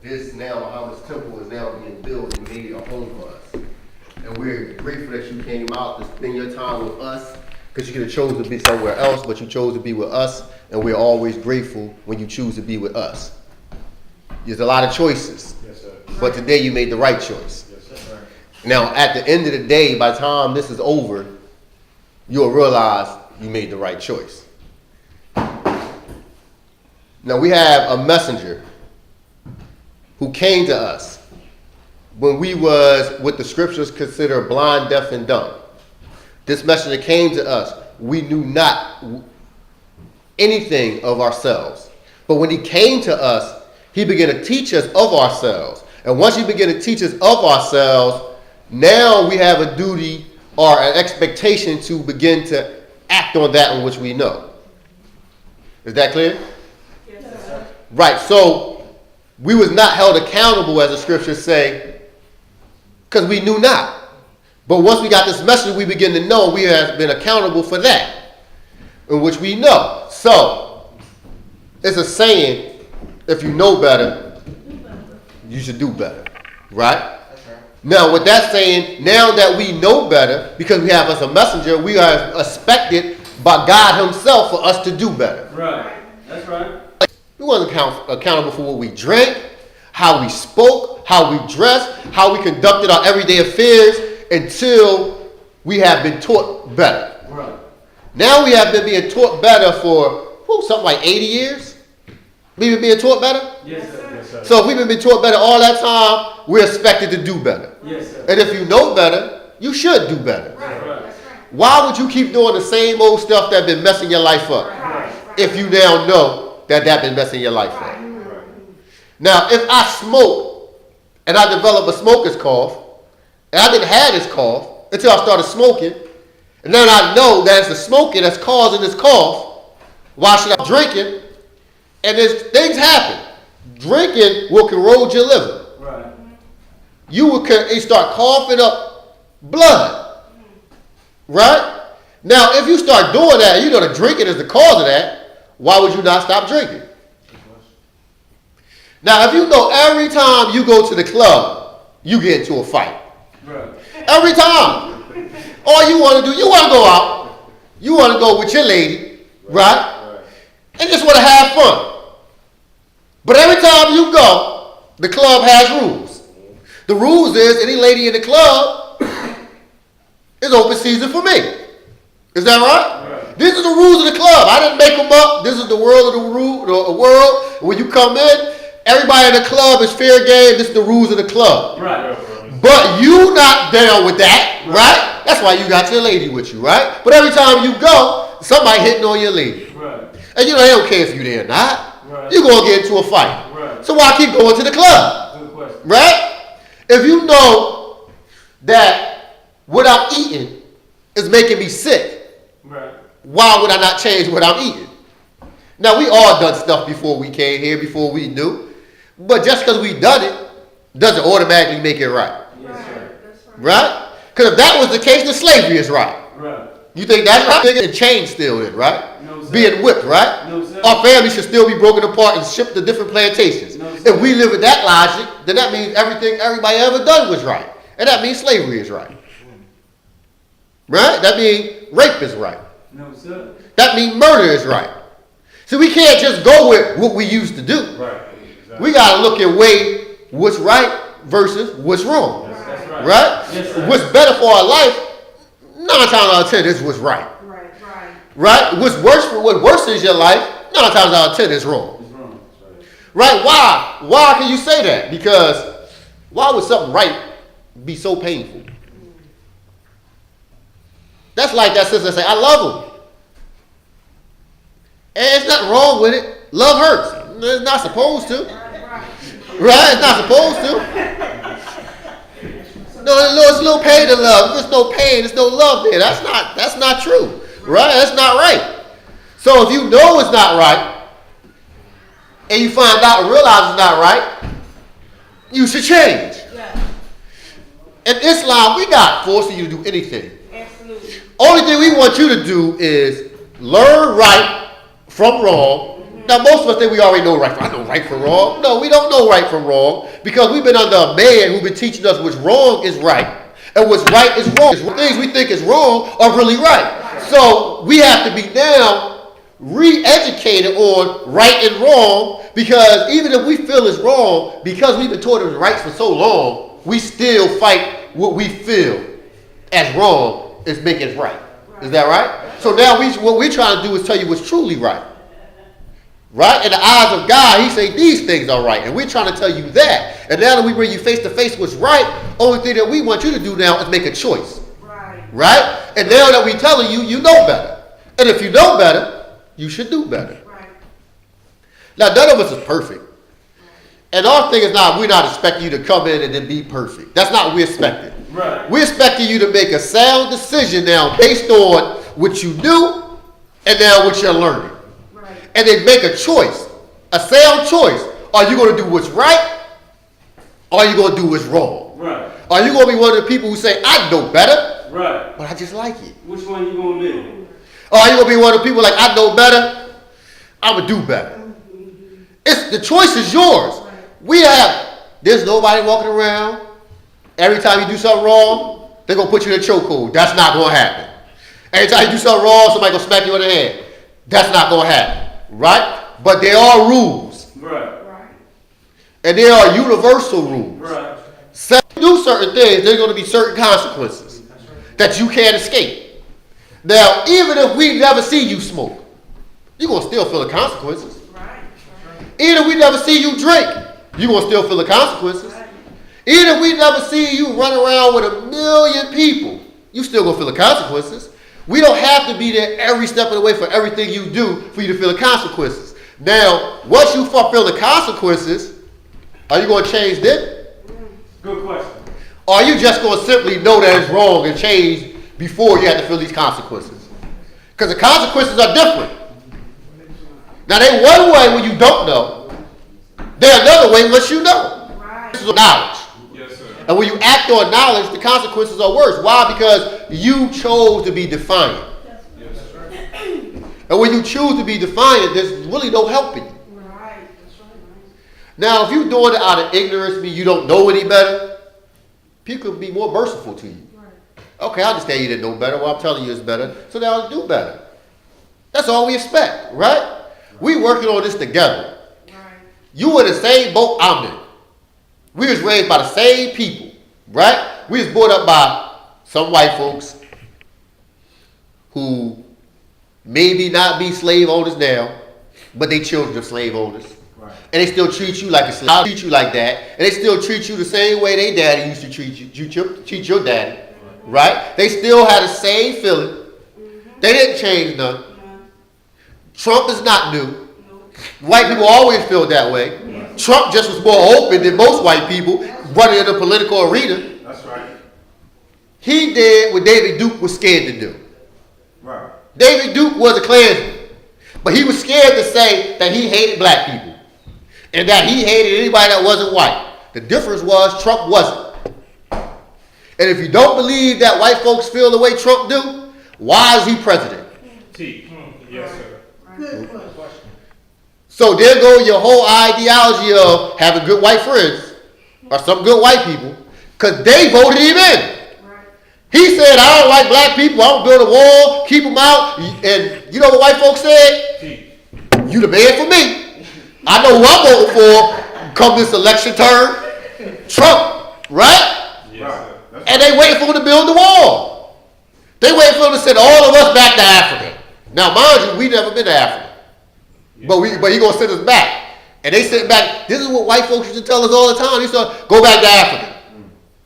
this now Muhammad's temple is now being built and made a home for us. And we're grateful that you came out to spend your time with us, because you could have chosen to be somewhere else, but you chose to be with us, and we're always grateful when you choose to be with us. There's a lot of choices, yes, sir. But today you made the right choice. Yes, sir. Now, at the end of the day, by the time this is over, you'll realize you made the right choice. Now, we have a messenger who came to us when we was what the scriptures consider blind, deaf, and dumb. This messenger came to us. We knew not anything of ourselves. But when he came to us, he began to teach us of ourselves. And once he began to teach us of ourselves, now we have a duty or an expectation to begin to act on that in which we know. Is that clear? Yes, sir. Right. So we was not held accountable, as the scriptures say, because we knew not. But once we got this message, we begin to know we have been accountable for that, in which we know. So it's a saying, if you know better, you should do better. Right? That's right. Now, with that saying, now that we know better, because we have us a messenger, we are expected by God himself for us to do better. Right. That's right. We wasn't accountable for what we drank, how we spoke, how we dressed, how we conducted our everyday affairs until we have been taught better. Right. Now we have been being taught better for something like 80 years. We've been being taught better? Yes, sir. Yes, sir. So if we've been being taught better all that time, we're expected to do better. Yes, sir. And if you know better, you should do better. Right. Right. Why would you keep doing the same old stuff that's been messing your life up? Right. If you now know that been messing your life up. Right. Now, if I smoke and I develop a smoker's cough, and I didn't have this cough until I started smoking, and then I know that it's the smoking that's causing this cough, why should I be drinking? And things happen. Drinking will corrode your liver. Right. You will start coughing up blood. Right? Now, if you start doing that, you know that drinking is the cause of that, why would you not stop drinking? Now, if you know every time you go to the club, you get into a fight. Right. Every time. All you want to do, you want to go out. You want to go with your lady, right? And just want to have fun. But every time you go, the club has rules. The rules is any lady in the club is open season for me. Is that right? These are the rules of the club. I didn't make them up. This is the world of the world. When you come in, everybody in the club is fair game. This is the rules of the club. Right. But you not down with that, right? That's why you got your lady with you, right? But every time you go, somebody hitting on your lady. Right. And they don't care if you there or not. Right. You're going to get into a fight. Right. So why keep going to the club? Good question. Right? If you know that what I'm eating is making me sick, right, why would I not change what I'm eating? Now, we all done stuff before we came here, before we knew. But just because we done it, doesn't automatically make it right. Yes, sir. Right? Because if that was the case, then slavery is right. Right. You think that's right? And chains still in, right? No, sir. Being whipped, right? No, sir. Our families should still be broken apart and shipped to different plantations. No, sir. If we live with that logic, then that means everything everybody ever done was right. And that means slavery is right. Right? That means rape is right. No, sir. That means murder is right. So we can't just go with what we used to do. Right. Exactly. We got to look and weigh what's right versus what's wrong. That's right. Right? Yes, sir. What's better for our life, 9 times out of 10 is what's right. Right? What worsens your life, 9 times out of 10 is wrong. It's wrong. Right? Why? Why can you say that? Because why would something right be so painful? That's like that sister say, I love him. And there's nothing wrong with it. Love hurts. It's not supposed to. Right? It's not supposed to. No, it's no pain to love. If there's no pain, there's no love there. That's not true. Right? That's not right. So if you know it's not right, and you find out and realize it's not right, you should change. Yeah. In Islam, we're not forcing you to do anything. Absolutely. Only thing we want you to do is learn right from wrong Now, most of us think we already know right from wrong. I know right from wrong. No, we don't know right from wrong because we've been under a man who's been teaching us what's wrong is right and what's right is wrong. Things we think is wrong are really right. So we have to be now re-educated on right and wrong because even if we feel it's wrong, because we've been taught it was right for so long, we still fight what we feel as wrong is making it right. Is that right? So now what we're trying to do is tell you what's truly right. Right? In the eyes of God, he say these things are right. And we're trying to tell you that. And now that we bring you face to face what's right, only thing that we want you to do now is make a choice. Right? And now that we're telling you, you know better. And if you know better, you should do better. Right. Now, none of us is perfect. And our thing is we're not expecting you to come in and then be perfect. That's not what we're expecting. Right. We're expecting you to make a sound decision now based on what you do and now what you're learning. And then make a choice, a sound choice. Are you going to do what's right? Or are you going to do what's wrong? Right. Are you going to be one of the people who say, I know better, right, but I just like it? Which one you going to be? Or are you going to be one of the people like, I know better, I'm going to do better? The choice is yours. There's nobody walking around. Every time you do something wrong, they're going to put you in a chokehold. That's not going to happen. Every time you do something wrong, somebody going to smack you in the head. That's not going to happen. Right? But there are rules. Right. And there are universal rules. Right. So if you do certain things, there's going to be certain consequences that you can't escape. Now, even if we never see you smoke, you're going to still feel the consequences. Right. Even if we never see you drink, you're going to still feel the consequences. Right. Even if we never see you run around with 1 million people, you still going to feel the consequences. We don't have to be there every step of the way for everything you do for you to feel the consequences. Now, once you fulfill the consequences, are you going to change them? Good question. Or are you just going to simply know that it's wrong and change before you have to feel these consequences? Because the consequences are different. Now, they're one way when you don't know. They're another way once you know. Right. This is knowledge. And when you act on knowledge, the consequences are worse. Why? Because you chose to be defiant. Yes, and when you choose to be defiant, there's really no helping you. Right. Now, if you're doing it out of ignorance, meaning you don't know any better, people will be more merciful to you. Right. Okay, I understand you didn't know better. Well, I'm telling you it's better. So now I'll do better. That's all we expect, right? We working on this together. Right. You in the same boat I'm in. We was raised by the same people, right? We was brought up by some white folks who maybe not be slave owners now, but they children of slave owners. Right. And they still treat you like a slave, treat you like that. And they still treat you the same way they daddy used to treat your daddy, right? They still had the same feeling. They didn't change none. Trump is not new. White people always feel that way. Trump just was more open than most white people running in the political arena. That's right. He did what David Duke was scared to do. Right. David Duke was a Klansman, but he was scared to say that he hated black people and that he hated anybody that wasn't white. The difference was Trump wasn't. And if you don't believe that white folks feel the way Trump do, why is he president? Yes, sir. Good question. So there go your whole ideology of having good white friends or some good white people because they voted him in. Right. He said, I don't like black people. I'm going to build a wall, keep them out. And you know what white folks said? You the man for me. I know who I'm voting for come this election term. Trump, right? Yes, and they waiting for him to build the wall. They waiting for him to send all of us back to Africa. Now, mind you, we never been to Africa. But he gonna send us back. And they sent back. This is what white folks used to tell us all the time. They said, go back to Africa.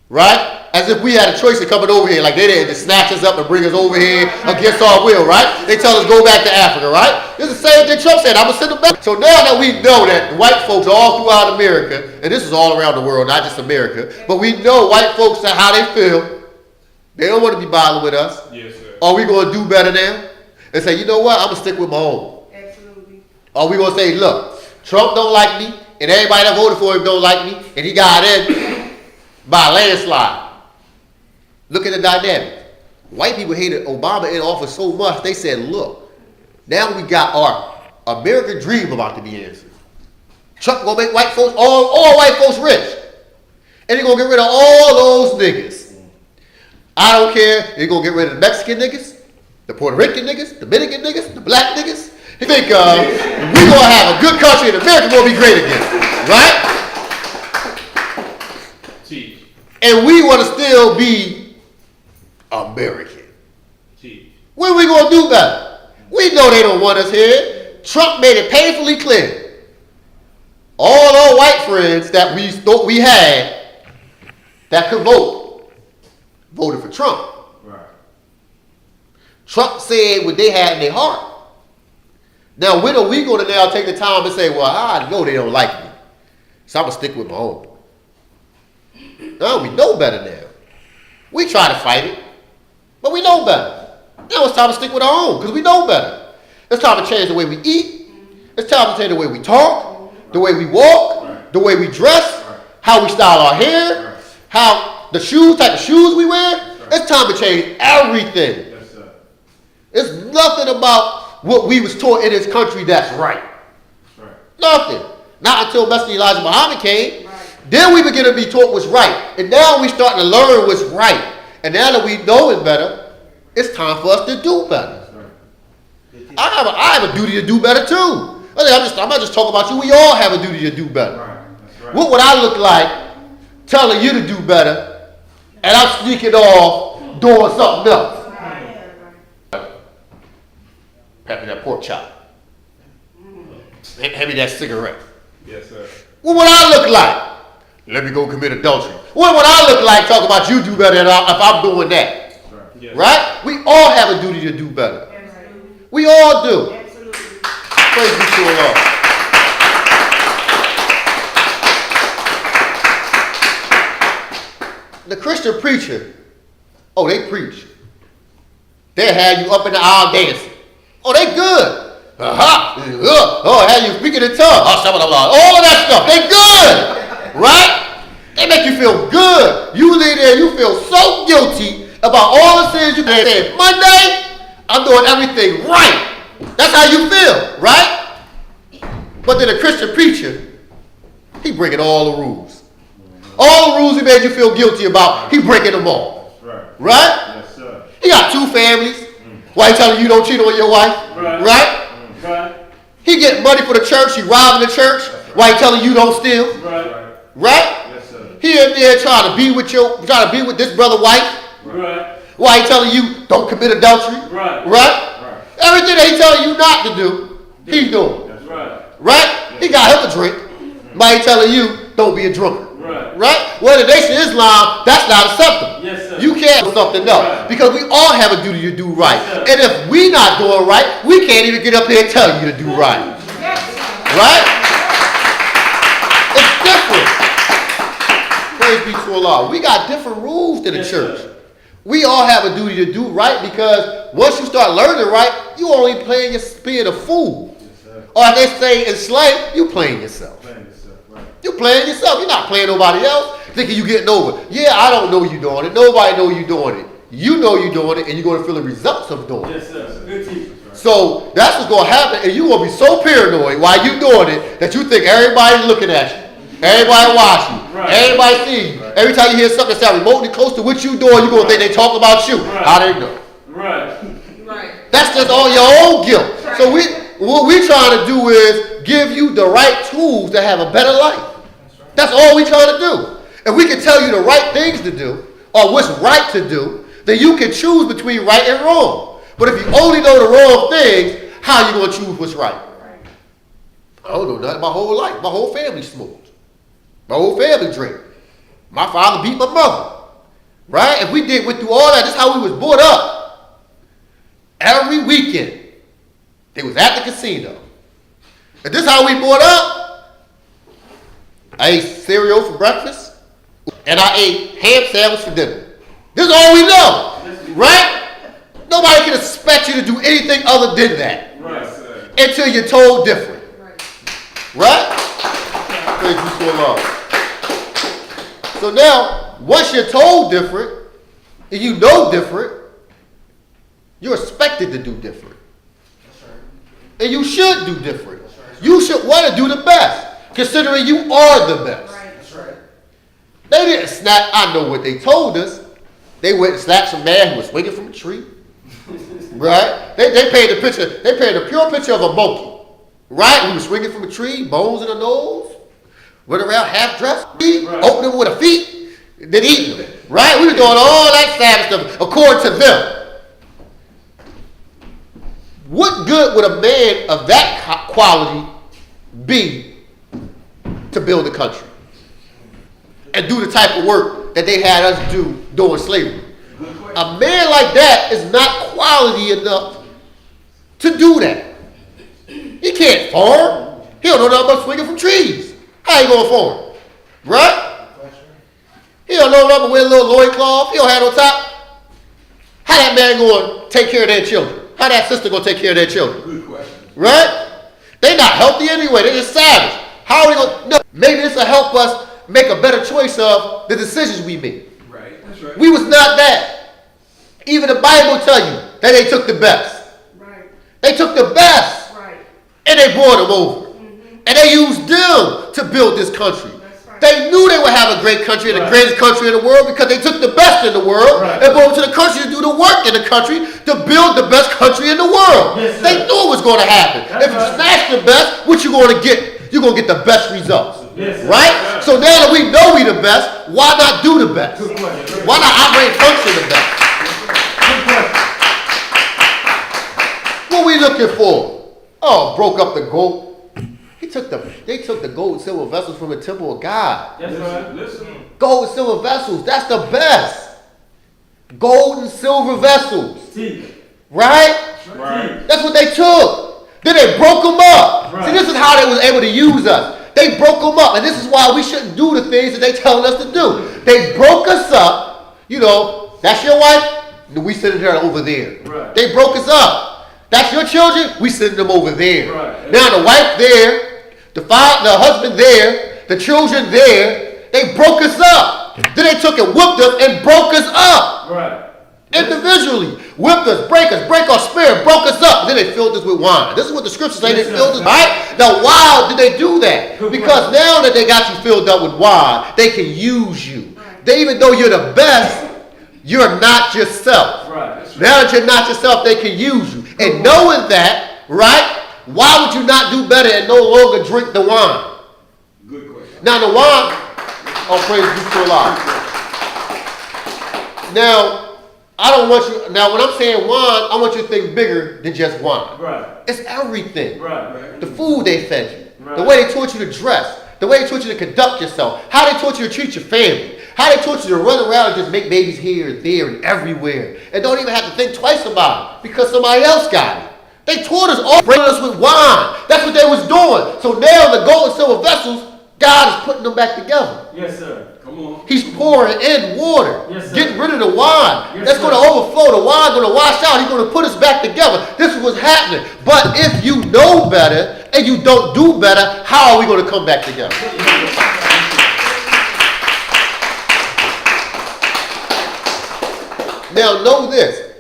Right? As if we had a choice of coming over here. Like they didn't just snatch us up and bring us over here against our will, right? They tell us go back to Africa, right? This is the same thing Trump said. I'm gonna send them back. So now that we know that white folks all throughout America, and this is all around the world, not just America, but we know white folks and how they feel. They don't want to be bothered with us. Yes, sir. Are we gonna do better now? And say, you know what? I'm gonna stick with my own. Or we gonna say, look, Trump don't like me, and everybody that voted for him don't like me, and he got in by a landslide. Look at the dynamic. White people hated Obama in office so much, they said, look, now we got American dream about to be answered. Trump gonna make white folks, all white folks rich. And he gonna get rid of all those niggas. I don't care. He gonna get rid of the Mexican niggas, the Puerto Rican niggas, the Dominican niggas, the black niggas. He think we gonna have a good country and America gonna be great again, right? Teach. And we wanna still be American. Teach. When we gonna do better? We know they don't want us here. Trump made it painfully clear. All our white friends that we thought we had that could vote, voted for Trump. Right. Trump said what they had in their heart. Now, when are we going to now take the time and say, well, I know they don't like me, so I'm going to stick with my own? No, we know better now. We try to fight it, but we know better. Now it's time to stick with our own because we know better. It's time to change the way we eat. It's time to change the way we talk, the way we walk, the way we dress, how we style our hair, how the type of shoes we wear. It's time to change everything. Yes, sir. It's nothing about what we was taught in this country that's right. Right. Nothing. Not until Messenger Elijah Muhammad came. Then we begin to be taught what's right. And now we starting to learn what's right. And now that we know it better, it's time for us to do better. I have a duty to do better too. I'm not just talking about you. We all have a duty to do better. Right. That's right. What would I look like telling you to do better and I'm sneaking off doing something else? Pass me that pork chop. Hand me that cigarette. Yes, sir. What would I look like? Let me go commit adultery. What would I look like talking about you do better if I'm doing that? Right. Yes. Right? We all have a duty to do better. We all do. Praise be to the Lord. The Christian preacher, they preach. They have you up in the aisle dancing. Oh, they good. Have you speaking in tongues. All of that stuff. They good. Right? They make you feel good. You leave there, you feel so guilty about all the sins you did. Monday, I'm doing everything right. That's how you feel, right? But then a Christian preacher, he breaking all the rules. All the rules he made you feel guilty about, he breaking them all. Right. Right? Yes, sir. He got 2 families. Why he telling you don't cheat on your wife? Right. Right? Right. He getting money for the church. He robbing the church. Why he telling you don't steal? Right. Right? Yes, sir. He in there trying to be with this brother wife. Right. Why he telling you don't commit adultery? Right. Right? Everything that he telling you not to do, he doing. That's right. Right? He got him a drink. Why he telling you don't be a drunkard? Right. Right? Well, in the Nation of Islam, that's not acceptable. Yes, sir. You can't do something else. Right. Because we all have a duty to do right. Yes, sir. And if we not doing right, we can't even get up here and tell you to do right. Right? It's different. Praise be to Allah. We got different rules to the Yes, church. sir. We all have a duty to do right because once you start learning right, you only being a fool. Yes, sir. Or if they say enslaved, you playing yourself. Playing yourself. Right. You playing yourself. You're not playing nobody else. Thinking you getting over. Yeah, I don't know you doing it. Nobody know you doing it. You know you doing it, and you're going to feel the results of doing it. Yes, sir. Good teaching. So that's what's going to happen, and you're going to be so paranoid while you doing it that you think everybody's looking at you. Everybody watch you. Right. Everybody see you. Right. Every time you hear something that's remotely close to what you doing, you're going to think they talk about you. Right. How they know? Right. That's just all your own guilt. Right. So what we're trying to do is give you the right tools to have a better life. That's all we're trying to do. If we can tell you the right things to do, or what's right to do, then you can choose between right and wrong. But if you only know the wrong things, how you going to choose what's right? I don't know nothing. My whole life, my whole family smoked. My whole family drank. My father beat my mother. Right? If we went through all that, that's how we was brought up. Every weekend, they was at the casino. And this is how we brought up. I ate cereal for breakfast, and I ate ham sandwich for dinner. This is all we know. Right? Nobody can expect you to do anything other than that. Right, sir. Until you're told different. Right? Praise be to Allah. So now, once you're told different, and you know different, you're expected to do different. And you should do different. You should want to do the best, considering you are the best. That's right. They didn't snap. I know what they told us. They went and slapped some man who was swinging from a tree. Right? They painted a picture. They painted a pure picture of a monkey. Right? Who was swinging from a tree, bones in the nose, running around half dressed, opening with a feet, then eating them. Right? We were doing all that savage stuff according to them. What good would a man of that quality be to build a country and do the type of work that they had us do during slavery? A man like that is not quality enough to do that. He can't farm. He don't know nothing about swinging from trees. How he gonna farm? Right? He don't know nothing but wear a little loincloth. He don't have no top. How that man gonna take care of their children? How that sister gonna take care of their children? Good question. Right? They not healthy anyway. They just savage. How are we gonna? No, maybe this will help us make a better choice of the decisions we make. Right. That's right. We was not that. Even the Bible tell you that they took the best. Right. They took the best. Right. And they brought them over. And they used them to build this country. That's right. They knew they would have a great country and the greatest country in the world because they took the best in the world and brought them to the country to do the work in the country to build the best country in the world. Yes, they knew it was going to happen. If you snatch the best, what you going to get? You're going to get the best results. Yes, right? So now that we know we the best, why not do the best? Why not operate and function the best? What we looking for? Oh, broke up the gold. They took the gold and silver vessels from the temple of God. That's right. Listen. Gold and silver vessels, that's the best. Gold and silver vessels. See. Right? Right. That's what they took. Then they broke them up. Right. See, this is how they was able to use us. They broke them up, and this is why we shouldn't do the things that they telling us to do. They broke us up. You know, that's your wife. We sending her over there. Right. They broke us up. That's your children. We sending them over there. Right. Now the wife there, the husband there, the children there. They broke us up. Then they took and whipped us and broke us up. Right. Individually, whipped us, break our spirit, broke us up. Then they filled us with wine. This is what the scriptures say. They filled us, right? Now, why did they do that? Because now that they got you filled up with wine, they can use you. They, even though you're the best, you're not yourself. Right. Now that you're not yourself, they can use you. And knowing that, right? Why would you not do better and no longer drink the wine? Good question. Now the wine, oh praise be to Allah. Now, I don't want you, now when I'm saying wine, I want you to think bigger than just wine. Right. It's everything. Right. The food they fed you, Right. the way they taught you to dress, the way they taught you to conduct yourself, how they taught you to treat your family, how they taught you to run around and just make babies here, there, and everywhere, and don't even have to think twice about it because somebody else got it. They taught us all, bringing us with wine. That's what they was doing. So now the gold and silver vessels, God is putting them back together. Yes, sir. Come on. He's pouring in water, Yes, sir. getting rid of the wine. Yes, That's sir. going to overflow. The wine going to wash out. He's going to put us back together. This is what's happening. But if you know better and you don't do better, how are we going to come back together? Now know this.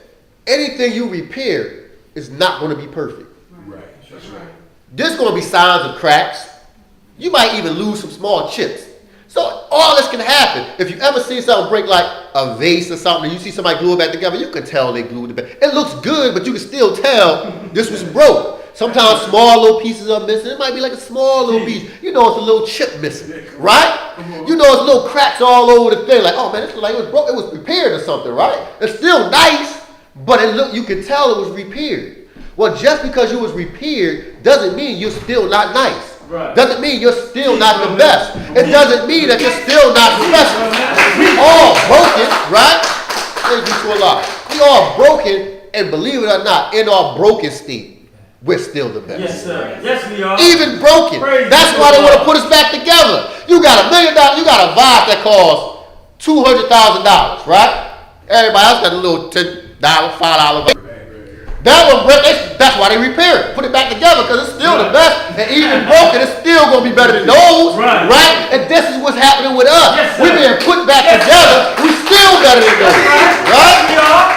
Anything you repair is not going to be perfect. Right. That's right. There's going to be signs of cracks. You might even lose some small chips. So all this can happen. If you ever see something break like a vase or something, and you see somebody glue it back together, you can tell they glued it back. It looks good, but you can still tell this was broke. Sometimes small little pieces are missing. It might be like a small little piece. You know it's a little chip missing, right? You know it's little cracks all over the thing. Like, oh man, it's like it was broke. It was repaired or something, right? It's still nice, but you can tell it was repaired. Well, just because you was repaired doesn't mean you're still not nice. Right. Doesn't mean you're still not the best. It doesn't mean that you're still not special. We all broken, right? Thank you to Allah. We all broken, and believe it or not, in our broken state, we're still the best. Yes, sir. Yes, we are. Even broken. Praise That's the why they Lord. want to put us back together. You got $1 million, you got a vibe that costs $200,000, right? Everybody else got a little $10, $5. That one, that's why they repair it. Put it back together because it's still the best. And even broken, it's still going to be better than those. Right. And this is what's happening with us. Yes, sir. We're being put back Yes, together. We still better than those. Yes, Right? we are.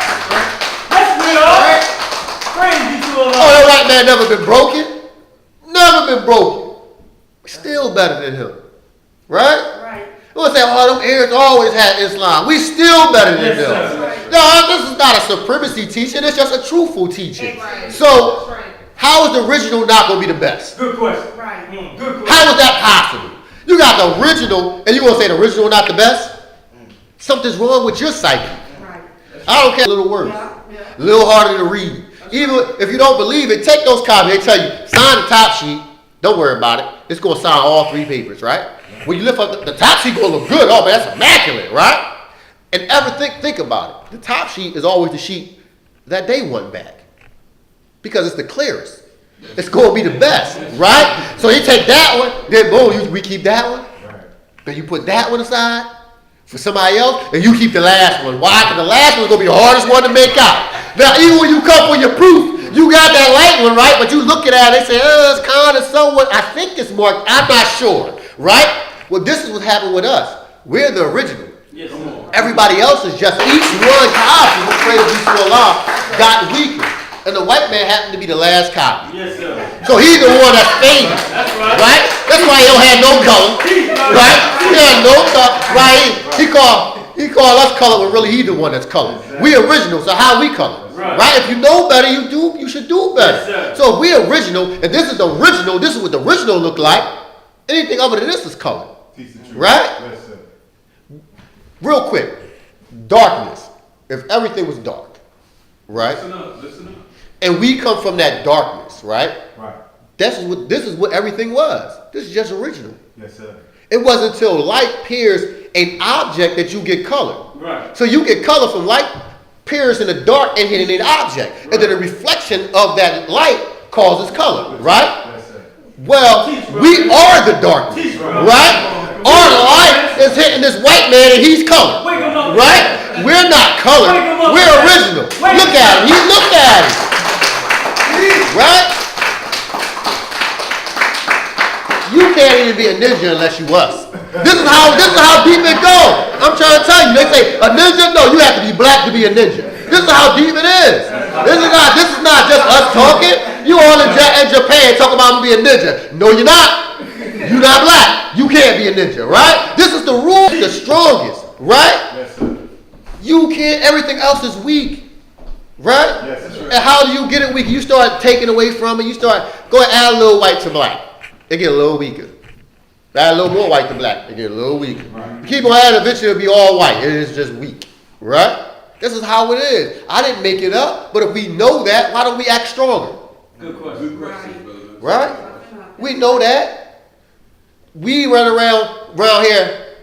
Yes, we are. Praise be to Allah. Oh, all right, man never been broken. Never been broken. Still better than him. Right? Right. You want to say, oh, them Arabs always had Islam. We still better than them. No, this is not a supremacy teaching. It's just a truthful teaching. Right. So, Right. how is the original not going to be the best? Good question. Right. Good question. How is that possible? You got the original, and you want to say the original not the best? Something's wrong with your psyche. Right. I don't care. A little worse. Yeah. Yeah. A little harder to read. Even if you don't believe it, take those copies. They tell you, sign the top sheet. Don't worry about it. It's going to sign all 3 papers, right? When you lift up the top sheet, going to look good. Oh, man, that's immaculate, right? And ever think about it. The top sheet is always the sheet that they want back because it's the clearest. It's going to be the best, right? So you take that one, then boom, we keep that one. Then you put that one aside for somebody else, and you keep the last one. Why? Because the last one's going to be the hardest one to make out. Now, even when you come for your proof, you got that light one, right? But you look at it, they say, oh, it's kind of somewhat. I think it's marked. I'm not sure, right? Well, this is what happened with us. We're the original. Yes, sir. Everybody else is just each one copy, who praise be to Allah, got weaker. And the white man happened to be the last copy. Yes, sir. So he's the one that's faded. That's right. Right? That's why he don't have no color. Right? He had no color. Right? He called us color, but really he's the one that's colored. We original, so how we color? Right? If you know better, you should do better. Yes, so if we original, and this is the original, this is what the original look like, anything other than this is colored. Right? Yes, sir. Real quick. Darkness. If everything was dark, right? Listen up. And we come from that darkness, right? Right. This is what everything was. This is just original. Yes, sir. It wasn't until light pierced an object that you get color. Right. So you get color from light pierced in the dark and hitting an object. And then the reflection of that light causes color, right? Yes, sir. Well, we are the darkness, right? Our light is hitting this white man and he's colored, Wake him up. right? We're not colored. Wake him up. We're original. Look at him. Look at him. Right? You can't even be a ninja unless you us. This is how deep it goes. I'm trying to tell you. They say a ninja. No, you have to be black to be a ninja. This is how deep it is. This is not just us talking. You all in Japan talking about me being a ninja. No, you're not. You're not black. You can't be a ninja, right? This is the rule. The strongest, right? Yes, sir. You can't. Everything else is weak, right? Yes, sir. And how do you get it weak? You start taking away from it. You start go and add a little white to black. It get a little weaker. Add a little more white to black. It get a little weaker. Right. Keep on adding, eventually it'll be all white. It is just weak, right? This is how it is. I didn't make it up, but if we know that, why don't we act stronger? Good question. Good question, brother. Right? We know that. We run around here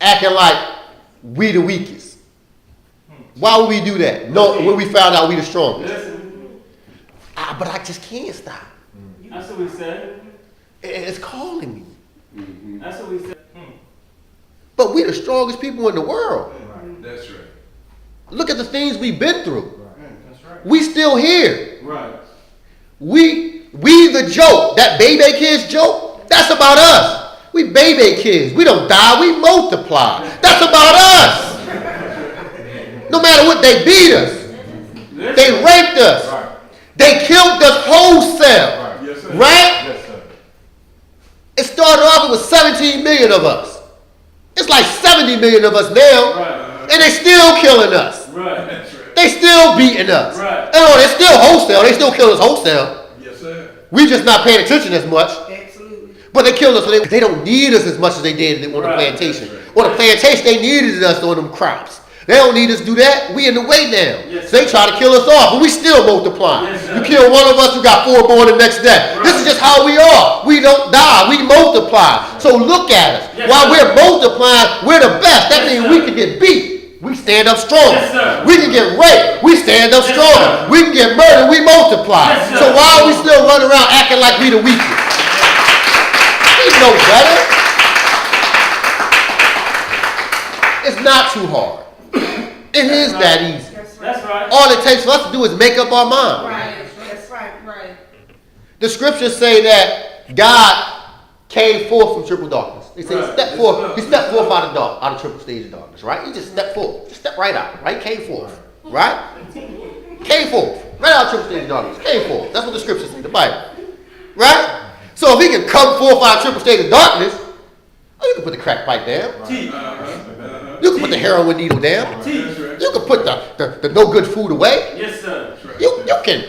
acting like we the weakest. Why would we do that? No, when we found out we the strongest. Listen. But I just can't stop. That's what we said. It's calling me. That's what we said. But we the strongest people in the world. That's right. Look at the things we've been through. That's right. We still here. Right. We the joke. That baby kids joke, that's about us. We baby kids. We don't die, we multiply. That's about us. No matter what, they beat us. They raped us. Right. They killed us wholesale. Right. Yes, sir. Right? Yes, sir. It started off with 17 million of us. It's like 70 million of us now. Right. And they still killing us. Right. That's right. They still beating us. Right. Oh, they still wholesale. They still kill us wholesale. Yes, sir. We just not paying attention as much. Absolutely. But they killed us. So they don't need us as much as they did on the Right. plantation. On the plantation, they needed us on them crops. They don't need us to do that. We in the way now. Yes, So they try to kill us off, but we still multiply. Yes, sir. You kill one of us, you got 4 born the next day. Right. This is just how we are. We don't die. We multiply. So look at us. Yes, While sir. we're multiplying, we're the best. That Yes, means sir. we can get beat. We stand up stronger. Yes, sir. We can get raped. We stand up Yes, stronger. sir. We can get murdered. We multiply. Yes, sir. So why are we still running around acting like we the weakest? We know better. It's not too hard. It is that easy. That's right. That's right. All it takes for us to do is make up our mind. Right. That's right. Right. The scriptures say that God came forth from triple darkness. They say Right. he stepped forth. He stepped forth out of triple stage of darkness, right? He just stepped forth. Just stepped right out, right? Came forth, right? Came forth. Right out of triple state of darkness. Came forth. That's what the scriptures say, the Bible. Right? So if he can come forth out of triple state of darkness, oh, you can put the crack pipe down. You can put the heroin needle down. You can put the no good food away. Yes, sir. You can,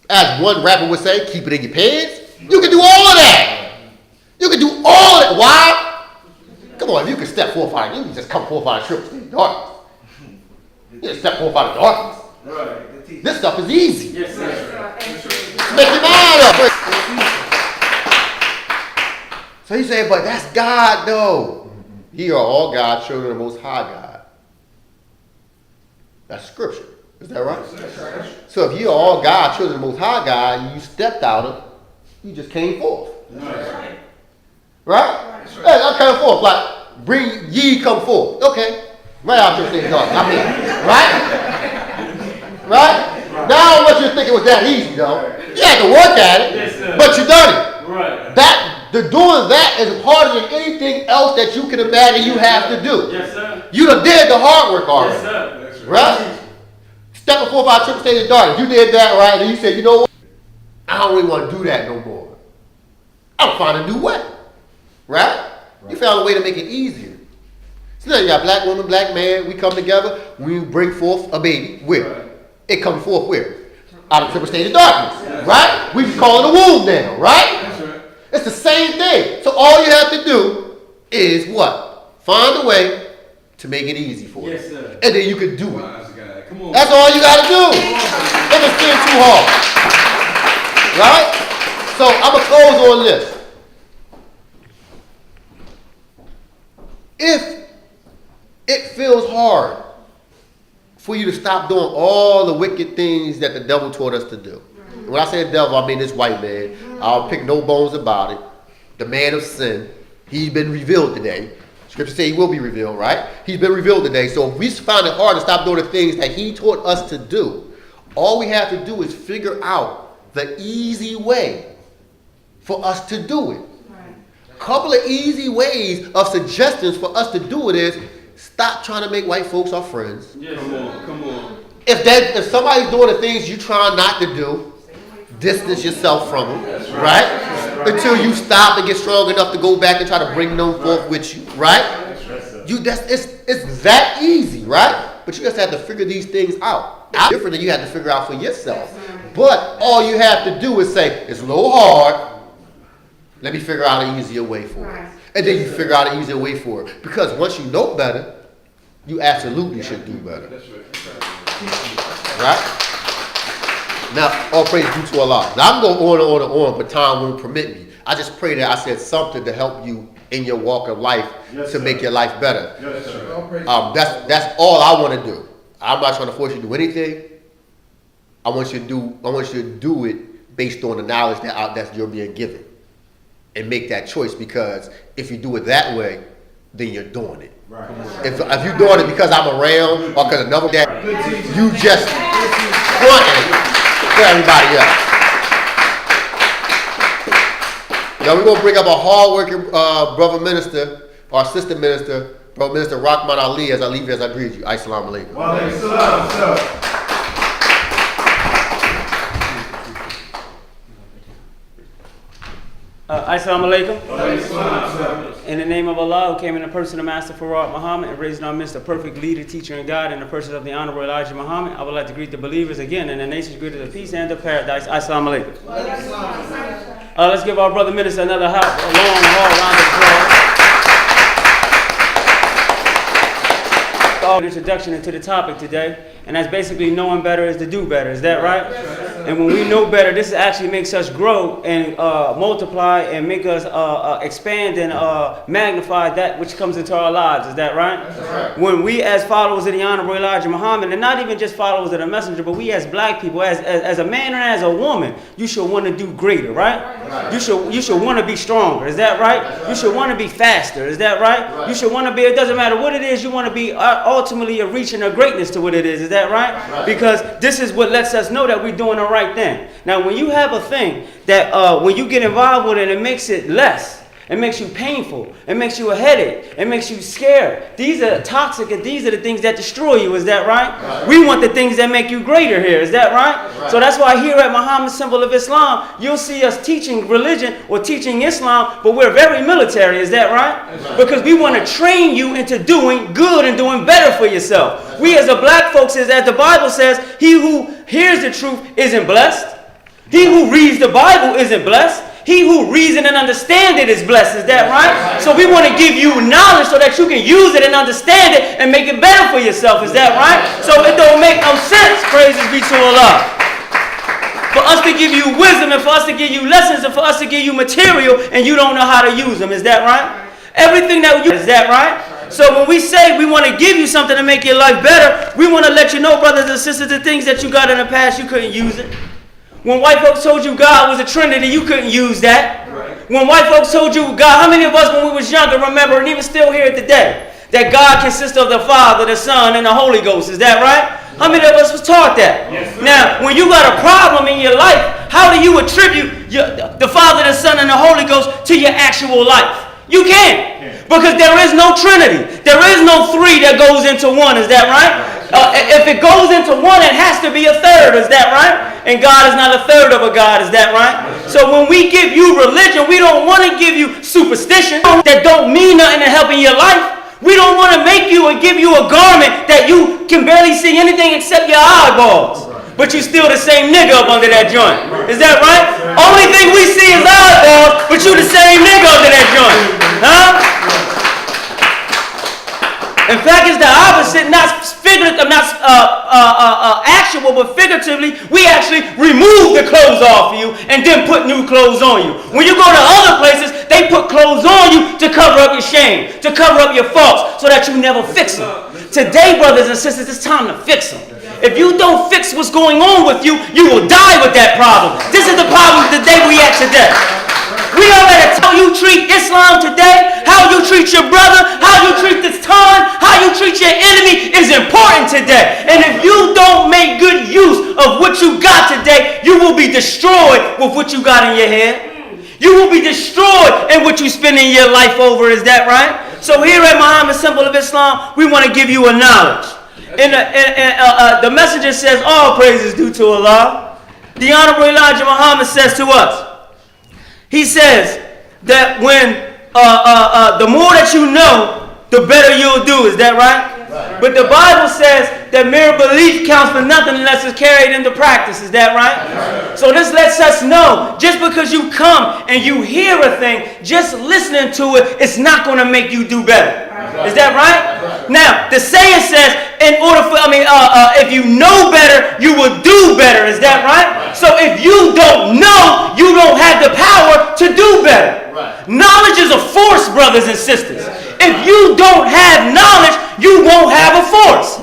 as one rapper would say, keep it in your pants. You can do all of that. You can do all of that. Why? Come on, if you can step forth out, you can just come forth out of triple state of darkness. You can step forth out of darkness. Right. This stuff is easy. Yes, sir. Make your mind up. So he said, but that's God though. Ye are all God's children of the Most High God. That's scripture. Is that right? So if you are all God's children of the Most High God, and you stepped out of, you just came forth. Right? Hey, I came forth. Like, bring ye come forth. Okay. Right out your things on. I mean, right? Right? Now I don't want you to think it was that easy though. You had to work at it, Yes, but you done it. Right. The doing that is harder than anything else that you can imagine you have to do. Yes, sir. You done did the hard work already. Yes, sir. Right? Stepping forth out of triple state of darkness. You did that right, and you said, you know what? I don't really want to do that no more. I'll find a new way. Right? You found a way to make it easier. So now you got black woman, black man, we come together, we bring forth a baby. Where? It comes forth where? Out of triple state of darkness. Right? We just call it a womb now, right? It's the same thing. So all you have to do is what? Find a way to make it easy for you. Yes, sir. And then you can do it. Come on. That's all you got to do. If it's still too hard. Right? So I'm going to close on this. If it feels hard for you to stop doing all the wicked things that the devil taught us to do. When I say the devil, I mean this white man. I'll pick no bones about it. The man of sin. He's been revealed today. Scripture says he will be revealed, right? He's been revealed today. So if we find it hard to stop doing the things that he taught us to do, all we have to do is figure out the easy way for us to do it. A couple of easy ways of suggestions for us to do it is stop trying to make white folks our friends. Yes, Come on. If somebody's doing the things you try not to do, distance yourself from them, right? Until you stop and get strong enough to go back and try to bring them forth with you, right? It's that easy, right? But you just have to figure these things out. It's different than you have to figure out for yourself. But all you have to do is say, it's a little hard. Let me figure out an easier way for it. And then you figure out an easier way for it. Because once you know better, you absolutely should do better. Right? Now, all praise due to Allah. Now, I'm going on, but time won't permit me. I just pray that I said something to help you in your walk of life to make your life better. Yes, sir. That's all I want to do. I'm not trying to force you to do anything. I want you to do it based on the knowledge that you're being given, and make that choice. Because if you do it that way, then you're doing it. Right. If you're doing it because I'm around or because another dad, you just fronting for everybody else. Now we're going to bring up a hard-working brother minister, our sister minister, Brother Minister Rahman Ali, as I leave you, as I greet you. Assalamu alaikum. Wa alaikum salam, sir. Assalamu alaikum. In the name of Allah, who came in the person of Master Farad Muhammad and raised in our midst a perfect leader, teacher, and guide in the person of the Honorable Elijah Muhammad, I would like to greet the believers again in the nation's greatest of peace and of paradise. Assalamu alaikum. Let's give our brother minister another a long, hard round of applause. Introduction into the topic today, and that's basically knowing better is to do better. Is that right? And when we know better, this actually makes us grow and multiply and make us expand and magnify that which comes into our lives. Is that right? That's right. When we as followers of the Honorable Elijah Muhammad, and not even just followers of the messenger, but we as black people, as a man and as a woman, you should want to do greater, right? You should want to be stronger. Is that right? You should want to be faster. Is that right? You should want to be, it doesn't matter what it is, you want to be ultimately reaching a greatness to what it is. Is that right? Because this is what lets us know that we're doing the right thing. Now, when you have a thing that when you get involved with it, it makes it less. It makes you painful. It makes you a headache. It makes you scared. These are toxic, and these are the things that destroy you. Is that right? We want the things that make you greater here. Is that right? So that's why here at Muhammad's Symbol of Islam, you'll see us teaching religion or teaching Islam, but we're very military. Is that right? Because we want to train you into doing good and doing better for yourself. We as a black folks, as the Bible says, he who hears the truth isn't blessed. He who reads the Bible isn't blessed. He who reason and understand it is blessed. Is that right? So we want to give you knowledge so that you can use it and understand it and make it better for yourself. Is that right? So it don't make no sense, praises be to Allah, for us to give you wisdom and for us to give you lessons and for us to give you material and you don't know how to use them. Is that right? Everything that you, is that right? So when we say we want to give you something to make your life better, we want to let you know, brothers and sisters, the things that you got in the past, you couldn't use it. When white folks told you God was a Trinity, you couldn't use that. When white folks told you God, how many of us when we was younger remember, and even still here today, that God consists of the Father, the Son, and the Holy Ghost? Is that right? How many of us was taught that? Yes, now, when you got a problem in your life, how do you attribute the Father, the Son, and the Holy Ghost to your actual life? You can't. Because there is no Trinity. There is no three that goes into one. Is that right? If it goes into one, it has to be a third. Is that right? And God is not a third of a God. Is that right? So when we give you religion, we don't want to give you superstition that don't mean nothing in helping your life. We don't want to make you and give you a garment that you can barely see anything except your eyeballs. But you still the same nigga up under that joint. Is that right? Only thing we see is eyeballs, but you the same nigga under that joint. Huh? In fact, it's the opposite, not figurative, not actual, but figuratively. We actually remove the clothes off you and then put new clothes on you. When you go to other places, they put clothes on you to cover up your shame, to cover up your faults, so that you never fix them. Today, brothers and sisters, it's time to fix them. If you don't fix what's going on with you, you will die with that problem. This is the problem of the day we at today. We already tell you treat Islam today, how you treat your brother, how you treat this time, how you treat your enemy is important today. And if you don't make good use of what you got today, you will be destroyed with what you got in your head. You will be destroyed in what you spending your life over. Is that right? So here at Muhammad's Symbol of Islam, we want to give you a knowledge. The messenger says, all praise is due to Allah. The Honorable Elijah Muhammad says to us, he says that when the more that you know, the better you'll do. Is that right? But the Bible says that mere belief counts for nothing unless it's carried into practice. Is that right? So this lets us know, just because you come and you hear a thing, just listening to it, it's not going to make you do better. Is that right? Now, the saying says, if you know better, you will do better. Is that right? So if you don't know, you don't have the power to do better. Knowledge is a force, brothers and sisters. If you don't have knowledge, you won't have a force.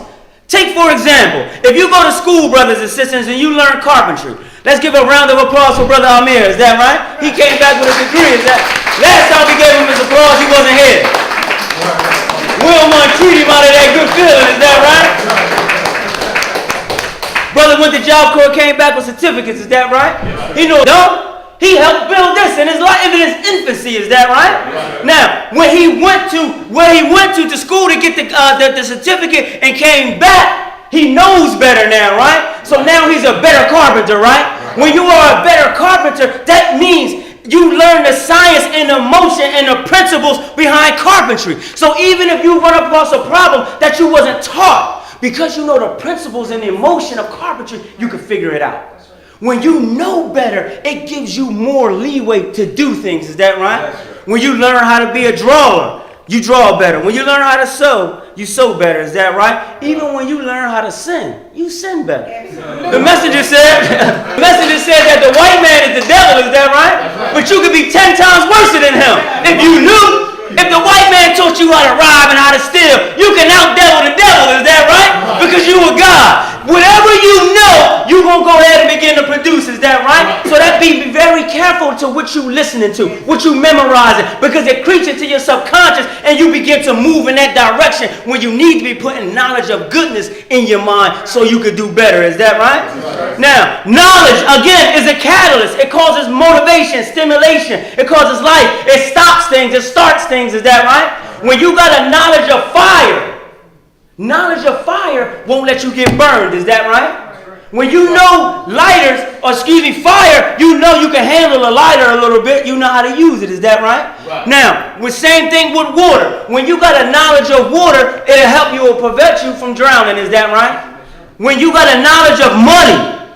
Take, for example, if you go to school, brothers and sisters, and you learn carpentry. Let's give a round of applause for Brother Amir. Is that right? He came back with a degree. Is that? Last time we gave him his applause, he wasn't here. We don't want to treat him out of that good feeling. Is that right? Brother went to Job Corps, came back with certificates. Is that right? He knows. No. He helped build this in his life, in his infancy. Is that right? Now, when he went to school to get the certificate and came back, he knows better now, right? So now he's a better carpenter, right? When you are a better carpenter, that means you learn the science and the motion and the principles behind carpentry. So even if you run across a problem that you wasn't taught, because you know the principles and the emotion of carpentry, you can figure it out. When you know better, it gives you more leeway to do things. Is that right? When you learn how to be a drawer, you draw better. When you learn how to sew, you sew better. Is that right? Even when you learn how to sin, you sin better. The messenger said that the white man is the devil. Is that right? But you could be 10 times worse than him. If you knew, if the white man taught you how to rob and how to steal, you can out-devil the devil. Is that right? Because you are God. Whatever you know, you're going to go ahead and begin to produce. Is that right? So that be very careful according to what you listening to, what you memorizing, because it creeps into your subconscious and you begin to move in that direction when you need to be putting knowledge of goodness in your mind so you could do better. Is that right? Now, knowledge, again, is a catalyst. It causes motivation, stimulation. It causes life. It stops things. It starts things. Is that right? When you got a knowledge of fire won't let you get burned. Is that right? When you know fire, you know you can handle a lighter a little bit. You know how to use it. Is that right? Now, the same thing with water. When you got a knowledge of water, it'll help you or prevent you from drowning. Is that right? When you got a knowledge of money,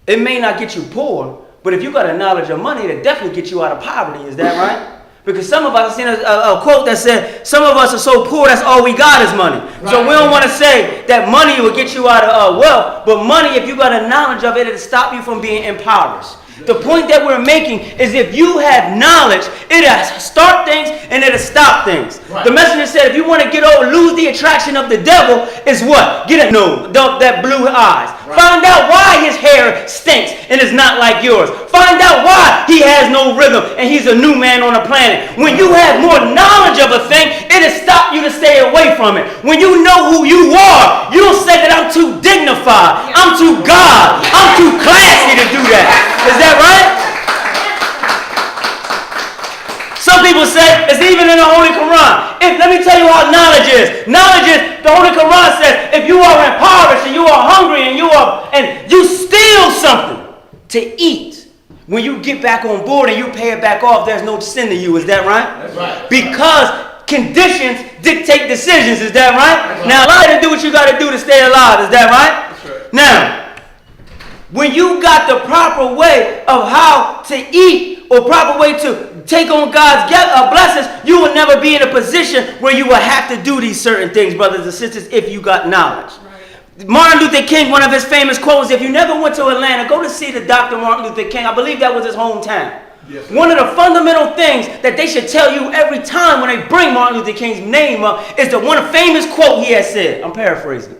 it may not get you poor, but if you got a knowledge of money, it'll definitely get you out of poverty. Is that right? Because some of us, I've seen a quote that said, some of us are so poor, that's all we got is money. Right. So we don't want to say that money will get you out of wealth, but money, if you got a knowledge of it, it'll stop you from being impoverished. The point that we're making is if you have knowledge, it'll start things and it'll stop things. Right. The messenger said if you want to lose the attraction of the devil, is what? Get a nose, that blue eyes. Right. Find out why his hair stinks and is not like yours. Find out why he has no rhythm and he's a new man on the planet. When you have more knowledge of a thing, it'll stop you to stay away from it. When you know who you are, you don't say that I'm too dignified, I'm too God, I'm too classy to do that. Is that right? Some people say it's even in the Holy Quran. Let me tell you how knowledge is. Knowledge is, the Holy Quran says, if you are impoverished and you are hungry and you steal something to eat, when you get back on board and you pay it back off, there's no sin to you. Is that right? That's right. Because conditions dictate decisions. Is that right? Now, allow you to do what you got to do to stay alive. Is that right? That's right. Now, when you got the proper way of how to eat or proper way to take on God's blessings, you will never be in a position where you will have to do these certain things, brothers and sisters, if you got knowledge. Right. Martin Luther King, one of his famous quotes, if you never went to Atlanta, go to see the Dr. Martin Luther King. I believe that was his hometown. Yes, one of the fundamental things that they should tell you every time when they bring Martin Luther King's name up is the one famous quote he has said. I'm paraphrasing.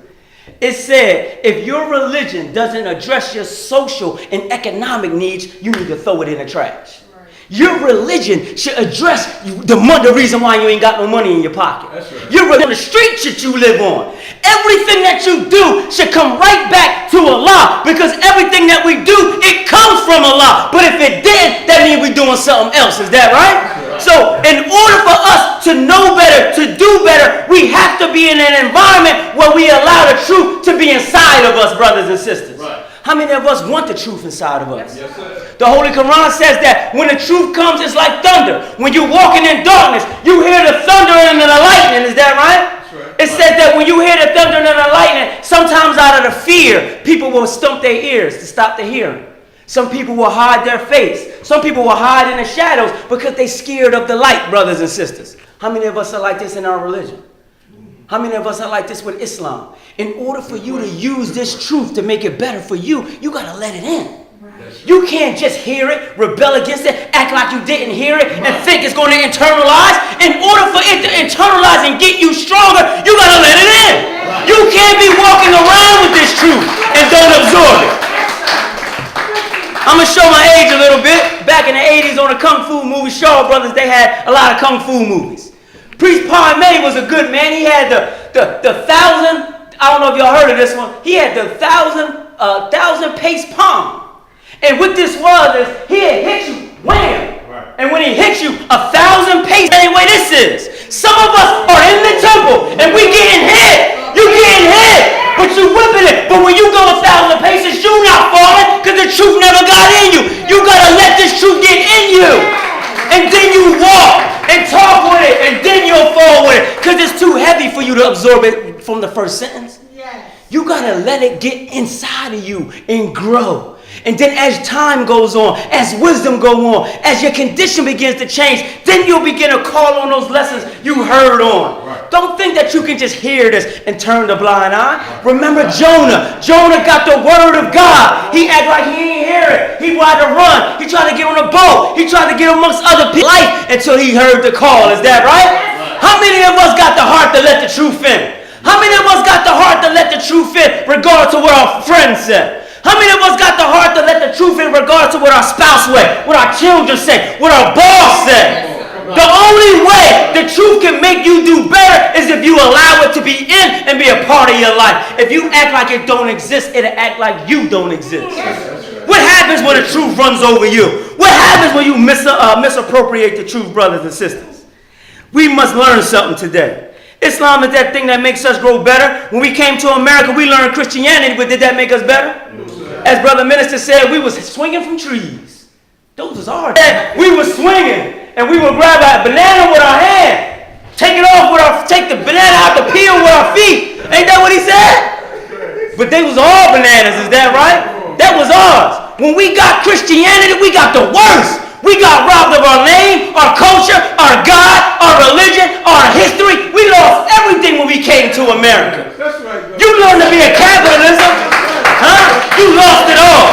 It said, if your religion doesn't address your social and economic needs, you need to throw it in the trash. Right. Your religion should address the reason why you ain't got no money in your pocket. That's right. Your religion, the street shit you live on. Everything that you do should come right back to Allah, because everything that we do, it comes from Allah. But if it didn't, that means we're doing something else. Is that right? So, in order for us to know better, to do better, we have to be in an environment where we allow the truth to be inside of us, brothers and sisters. Right. How many of us want the truth inside of us? Yes, sir. The Holy Quran says that when the truth comes, it's like thunder. When you're walking in darkness, you hear the thunder and the lightning. Is that right? It says that when you hear the thunder and the lightning, sometimes out of the fear, people will stump their ears to stop the hearing. Some people will hide their face. Some people will hide in the shadows because they're scared of the light, brothers and sisters. How many of us are like this in our religion? How many of us are like this with Islam? In order for you to use this truth to make it better for you, you got to let it in. You can't just hear it, rebel against it, act like you didn't hear it, and think it's going to internalize. In order for it to internalize and get you stronger, you got to let it in. You can't be walking around with this truth and don't absorb it. I'm going to show my age a little bit. Back in the 80s on the Kung Fu movie, Shaw Brothers, they had a lot of Kung Fu movies. Priest Pai Mei was a good man. He had the 1,000, I don't know if y'all heard of this one. He had the 1,000 pace palm. And what this was is he'd hit you, wham. Right. And when he hit you, 1,000 pace, same way this is. Some of us are in the temple and we getting hit. You getting hit, but you whipping it. But when you go 1,000 paces, you not falling because the truth never got in you. You got to let this truth get in you. And then you walk and talk with it, and then you'll fall with it because it's too heavy for you to absorb it from the first sentence. Yes. You got to let it get inside of you and grow. And then as time goes on, as wisdom goes on, as your condition begins to change, then you'll begin to call on those lessons you heard on. Right. Don't think that you can just hear this and turn the blind eye. Right. Remember Jonah. Jonah got the word of God. He acted like he didn't hear it. He wanted to run. He tried to get on a boat. He tried to get amongst other people until he heard the call. Is that right? How many of us got the heart to let the truth in? How many of us got the heart to let the truth in regardless of what our friends said? How many of us got the heart to let the truth in regards to what our spouse say, what our children say, what our boss said? The only way the truth can make you do better is if you allow it to be in and be a part of your life. If you act like it don't exist, it'll act like you don't exist. What happens when the truth runs over you? What happens when you misappropriate the truth, brothers and sisters? We must learn something today. Islam is that thing that makes us grow better. When we came to America, we learned Christianity, but did that make us better? As Brother Minister said, we was swinging from trees. Those was hard. We were swinging, and we would grab a banana with our hand, take the banana out the peel with our feet. Ain't that what he said? But they was all bananas, is that right? That was ours. When we got Christianity, we got the worst. We got robbed of our name, our culture, our God, our religion, our history. We lost everything when we came to America. That's right, bro. You learned to be a capitalism, huh? You lost it all.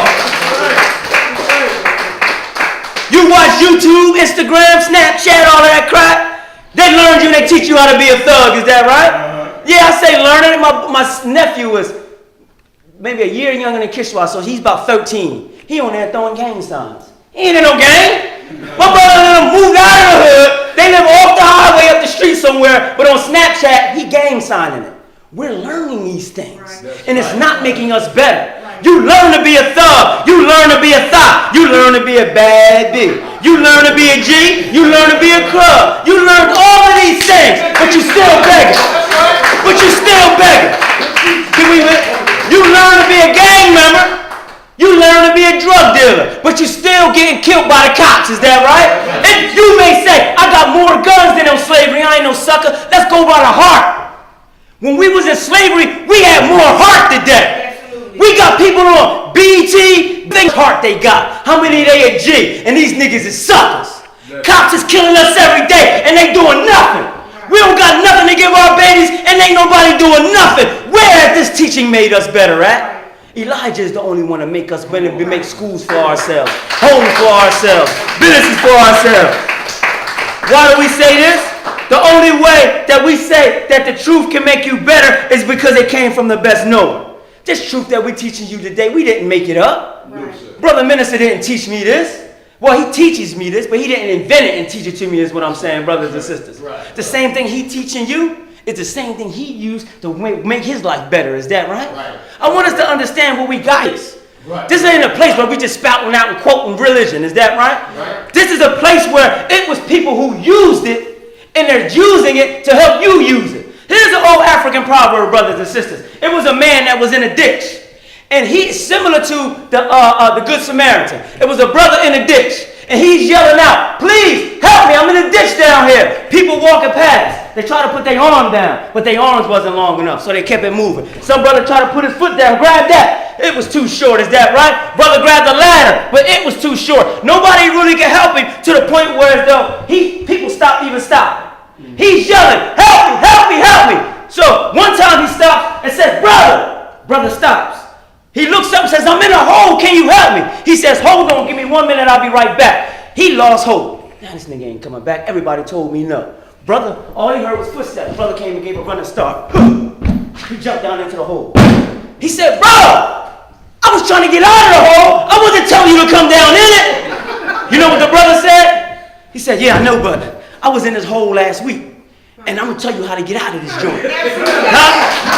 You watch YouTube, Instagram, Snapchat, all of that crap. They learned you and they teach you how to be a thug. Is that right? Yeah, I say learning. My nephew is maybe a year younger than Kishwa, so he's about 13. He on there throwing gang signs. He ain't in no gang. My brother and them moved out of the hood. They live off the highway up the street somewhere, but on Snapchat, he gang signing it. We're learning these things, and it's not making us better. You learn to be a thug. You learn to be a thot. You learn to be a bad bitch. You learn to be a G. You learn to be a club. You learn all of these things, but you still begging. But you still begging. You learn to be a gang member. You learn to be a drug dealer, but you still getting killed by the cops. Is that right? And you may say, I got more guns than on slavery. I ain't no sucker. Let's go by the heart. When we was in slavery, we had more heart today. We got people on BT, big heart they got. How many they a G? And these niggas is suckers. Cops is killing us every day, and they doing nothing. We don't got nothing to give our babies, and ain't nobody doing nothing. Where has this teaching made us better at? Elijah is the only one to make us better. We make schools for ourselves, homes for ourselves, businesses for ourselves. Why do we say this? The only way that we say that the truth can make you better is because it came from the best knower. This truth that we're teaching you today, we didn't make it up. Right. Brother Minister didn't teach me this. Well, he teaches me this, but he didn't invent it and teach it to me is what I'm saying, brothers and sisters. Right. The same thing he teaching you is the same thing he used to make his life better. Is that right? Right. I want us to understand what we got. Right. This ain't a place where we just spouting out and quoting religion. Is that right? Right. This is a place where it was people who used it, and they're using it to help you use it. Here's an old African proverb, brothers and sisters. It was a man that was in a ditch. And he's similar to the Good Samaritan. It was a brother in a ditch. And he's yelling out, please help me, I'm in a ditch down here. People walking past. They try to put their arm down, but their arms wasn't long enough, so they kept it moving. Some brother tried to put his foot down, grab that. It was too short, is that right? Brother grabbed the ladder, but it was too short. Nobody really could help him to the point where as though people stopped even stopping. He's yelling, help me, help me, help me. So one time he stops and says, brother. Brother stops. He looks up and says, I'm in a hole, can you help me? He says, hold on, give me 1 minute, I'll be right back. He lost hope. Now this nigga ain't coming back. Everybody told me no. Brother, all he heard was footsteps. Brother came and gave a running start. He jumped down into the hole. He said, brother, I was trying to get out of the hole. I wasn't telling you to come down in it. You know what the brother said? He said, yeah, I know, but I was in this hole last week, and I'm going to tell you how to get out of this joint. Huh?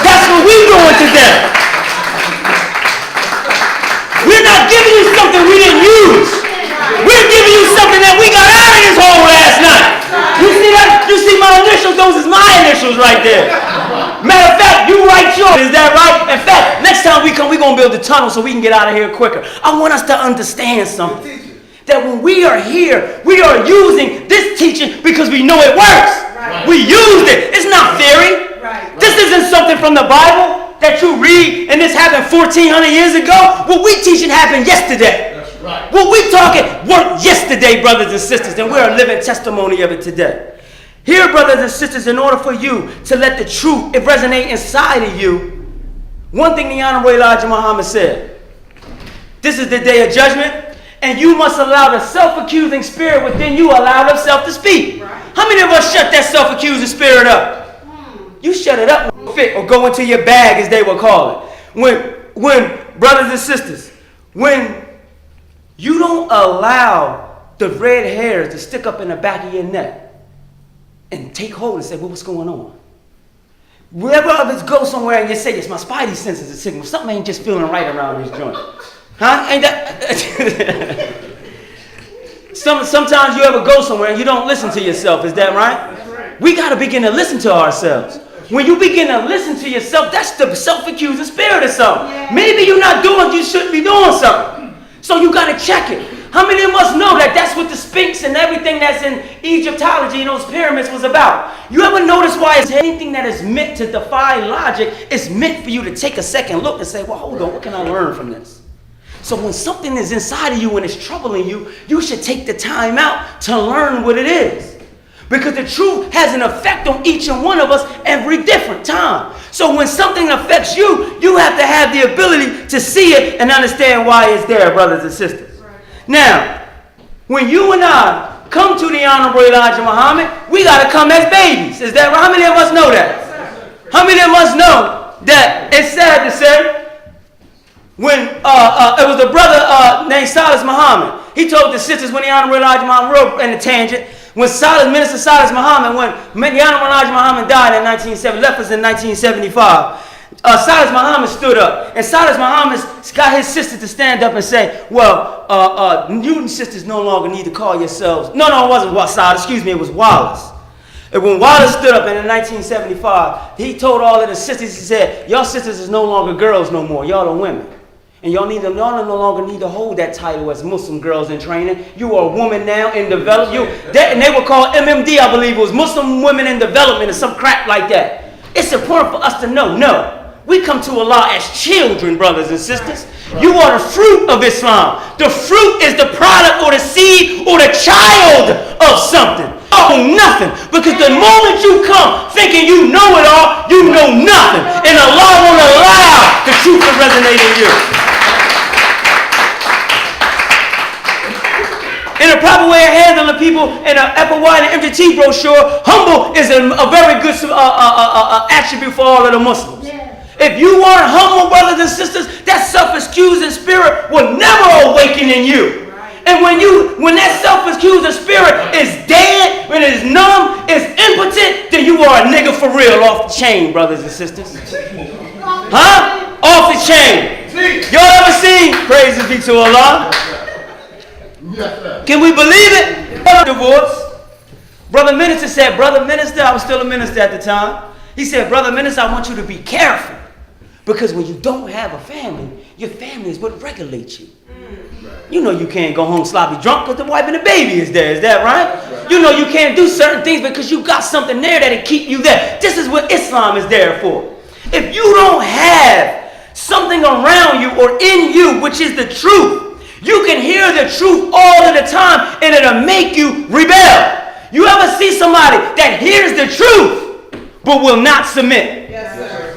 That's what we're doing today. We're not giving you something we didn't use. We're giving you something that we got out of this hole last night. You see that? You see my initials? Those is my initials right there. Matter of fact, you write yours. Is that right? In fact, next time we come, we're going to build a tunnel so we can get out of here quicker. I want us to understand something. That when we are here, we are using this teaching because we know it works. Right. We used it. It's not theory. Right. This isn't something from the Bible that you read and this happened 1,400 years ago. What we teaching happened yesterday. That's right. What we talking worked yesterday, brothers and sisters, and we're a living testimony of it today. Here, brothers and sisters, in order for you to let the truth resonate inside of you, one thing the Honorable Elijah Muhammad said, this is the day of judgment. And you must allow the self-accusing spirit within you allow himself to speak. Right. How many of us shut that self-accusing spirit up? You shut it up, fit, or go into your bag, as they will call it. When brothers and sisters, when you don't allow the red hairs to stick up in the back of your neck and take hold and say, well, what's going on? Wherever others go somewhere and you say, it's my spidey senses a signal. Something ain't just feeling right around this joint. Huh? Ain't that? Sometimes you ever go somewhere and you don't listen to yourself. Is that right? We got to begin to listen to ourselves. When you begin to listen to yourself, that's the self-accusing spirit or something. Maybe you're not doing what you shouldn't be doing something. So you got to check it. How many of us know that that's what the Sphinx and everything that's in Egyptology and those pyramids was about? You ever notice why it's anything that is meant to defy logic is meant for you to take a second look and say, well, hold on, what can I learn from this? So when something is inside of you and it's troubling you, you should take the time out to learn what it is. Because the truth has an effect on each and one of us every different time. So when something affects you, you have to have the ability to see it and understand why it's there, brothers and sisters. Right. Now, when you and I come to the Honorable Elijah Muhammad, we got to come as babies. Is that right? How many of us know that? How many of us know that it's sad to say, when it was a brother named Silas Muhammad, he told the sisters when the Honorable Elijah Muhammad wrote in a tangent, when Minister Silas Muhammad, when the Honorable Elijah Muhammad died in 1970, left us in 1975, Silas Muhammad stood up, and Silas Muhammad got his sisters to stand up and say, well, you sisters no longer need to call yourselves, no, it wasn't Silas, excuse me, it was Wallace. And when Wallace stood up in 1975, he told all of the sisters, he said, y'all sisters is no longer girls no more, y'all are women. And y'all no longer need to hold that title as Muslim girls in training. You are a woman now in development. And they were called MMD, I believe it was Muslim Women in Development or some crap like that. It's important for us to know, no. We come to Allah as children, brothers and sisters. You are the fruit of Islam. The fruit is the product or the seed or the child of something. Oh, nothing. Because the moment you come thinking you know it all, you know nothing. And Allah won't allow the truth to resonate in you. In a proper way of handling people in an FOI and MGT brochure, humble is a very good attribute for all of the Muslims. Yeah. If you aren't humble, brothers and sisters, that self-excusing spirit will never awaken in you. Right. And when that self-excusing spirit is dead, when it is numb, is impotent, then you are a nigga for real off the chain, brothers and sisters. Huh? Off the chain. Y'all ever seen, praises be to Allah? Can we believe it? Divorce. Brother Minister said, Brother Minister, I was still a minister at the time. He said, Brother Minister, I want you to be careful. Because when you don't have a family, your family is what regulates you. You know you can't go home sloppy drunk because the wife and the baby is there. Is that right? You know you can't do certain things because you got something there that'll keep you there. This is what Islam is there for. If you don't have something around you or in you, which is the truth, you can hear the truth all of the time and it'll make you rebel. You ever see somebody that hears the truth but will not submit? Yes, sir.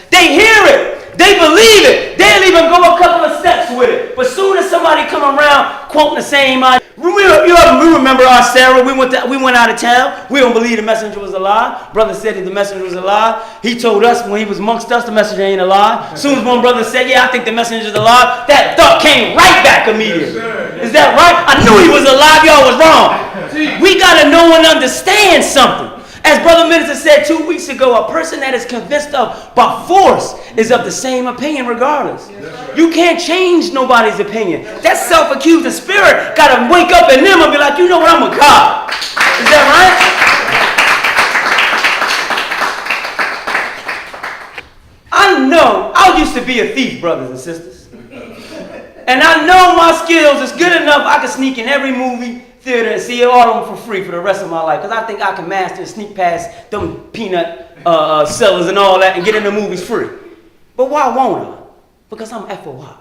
They hear it. They believe it. They'll even go a couple of steps with it. But soon as somebody come around quoting the same idea, we remember our Sarah. We went out of town. We don't believe the messenger was alive. Brother said that the messenger was alive. He told us when he was amongst us, the messenger ain't alive. Soon as one brother said, yeah, I think the messenger's alive, that thought came right back immediately. Is that right? I knew he was alive. Y'all was wrong. We got to know and understand something. As Brother Minister said 2 weeks ago, a person that is convinced of by force is of the same opinion regardless. You can't change nobody's opinion. That self-accusing spirit got to wake up in them and be like, you know what, I'm a God. Is that right? I know I used to be a thief, brothers and sisters. And I know my skills is good enough I can sneak in every movie theater and see all of them for free for the rest of my life. Because I think I can master and sneak past them peanut sellers and all that and get in the movies free. But why won't I? Because I'm FOI.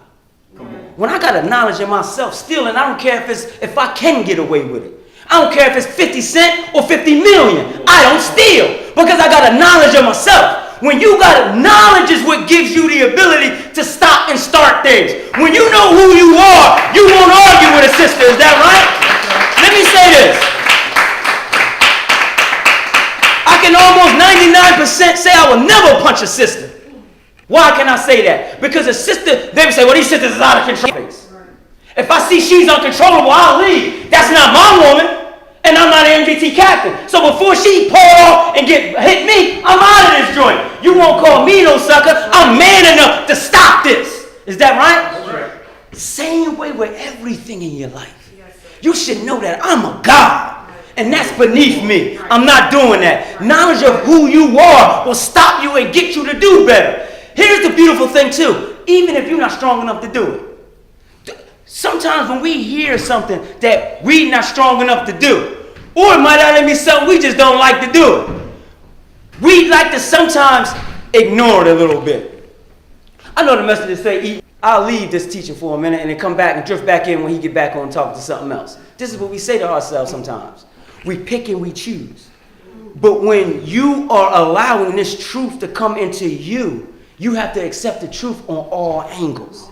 When I got a knowledge of myself stealing, I don't care if I can get away with it. I don't care if it's 50 cents or 50 million. I don't steal because I got a knowledge of myself. When you got knowledge is what gives you the ability to stop and start things. When you know who you are, you won't argue with a sister. Is that right? Let me say this. I can almost 99% say I will never punch a sister. Why can I say that? Because a sister, they would say, well, these sisters is out of control. If I see she's uncontrollable, I'll leave. That's not my woman, and I'm not an MDT captain. So before she pull off and hit me, I'm out of this joint. You won't call me no sucker. I'm man enough to stop this. Is that right? That's right. Same way with everything in your life. You should know that I'm a God, and that's beneath me. I'm not doing that. Knowledge of who you are will stop you and get you to do better. Here's the beautiful thing too. Even if you're not strong enough to do it. Sometimes when we hear something that we're not strong enough to do, or it might not be something we just don't like to do, we like to sometimes ignore it a little bit. I know the messages say, I'll leave this teaching for a minute and then come back and drift back in when he get back on talking to something else. This is what we say to ourselves sometimes. We pick and we choose. But when you are allowing this truth to come into you, you have to accept the truth on all angles.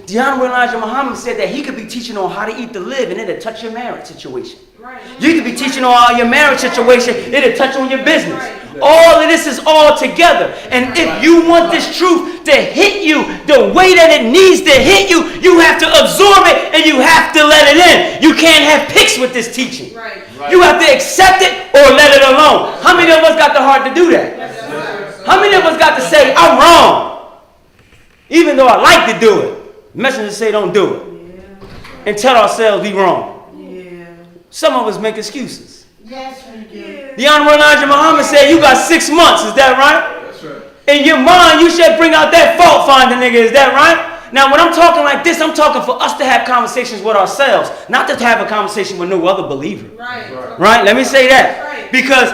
The Honorable Elijah Muhammad said that he could be teaching on how to eat to live and it'll touch your marriage situation. You could be teaching on your marriage situation, it'll touch on your business. All of this is all together. And if you want this truth to hit you the way that it needs to hit you, you have to absorb it and you have to let it in. You can't have picks with this teaching. You have to accept it or let it alone. How many of us got the heart to do that? How many of us got to say, I'm wrong, even though I like to do it? Messengers say don't do it. And tell ourselves we wrong. Some of us make excuses. Yes, we do. The Honorable Elijah Muhammad said you got 6 months, is that right? That's right. In your mind, you should bring out that fault finding nigga, is that right? Now, when I'm talking like this, I'm talking for us to have conversations with ourselves, not to have a conversation with no other believer. Right? Let me say that. Because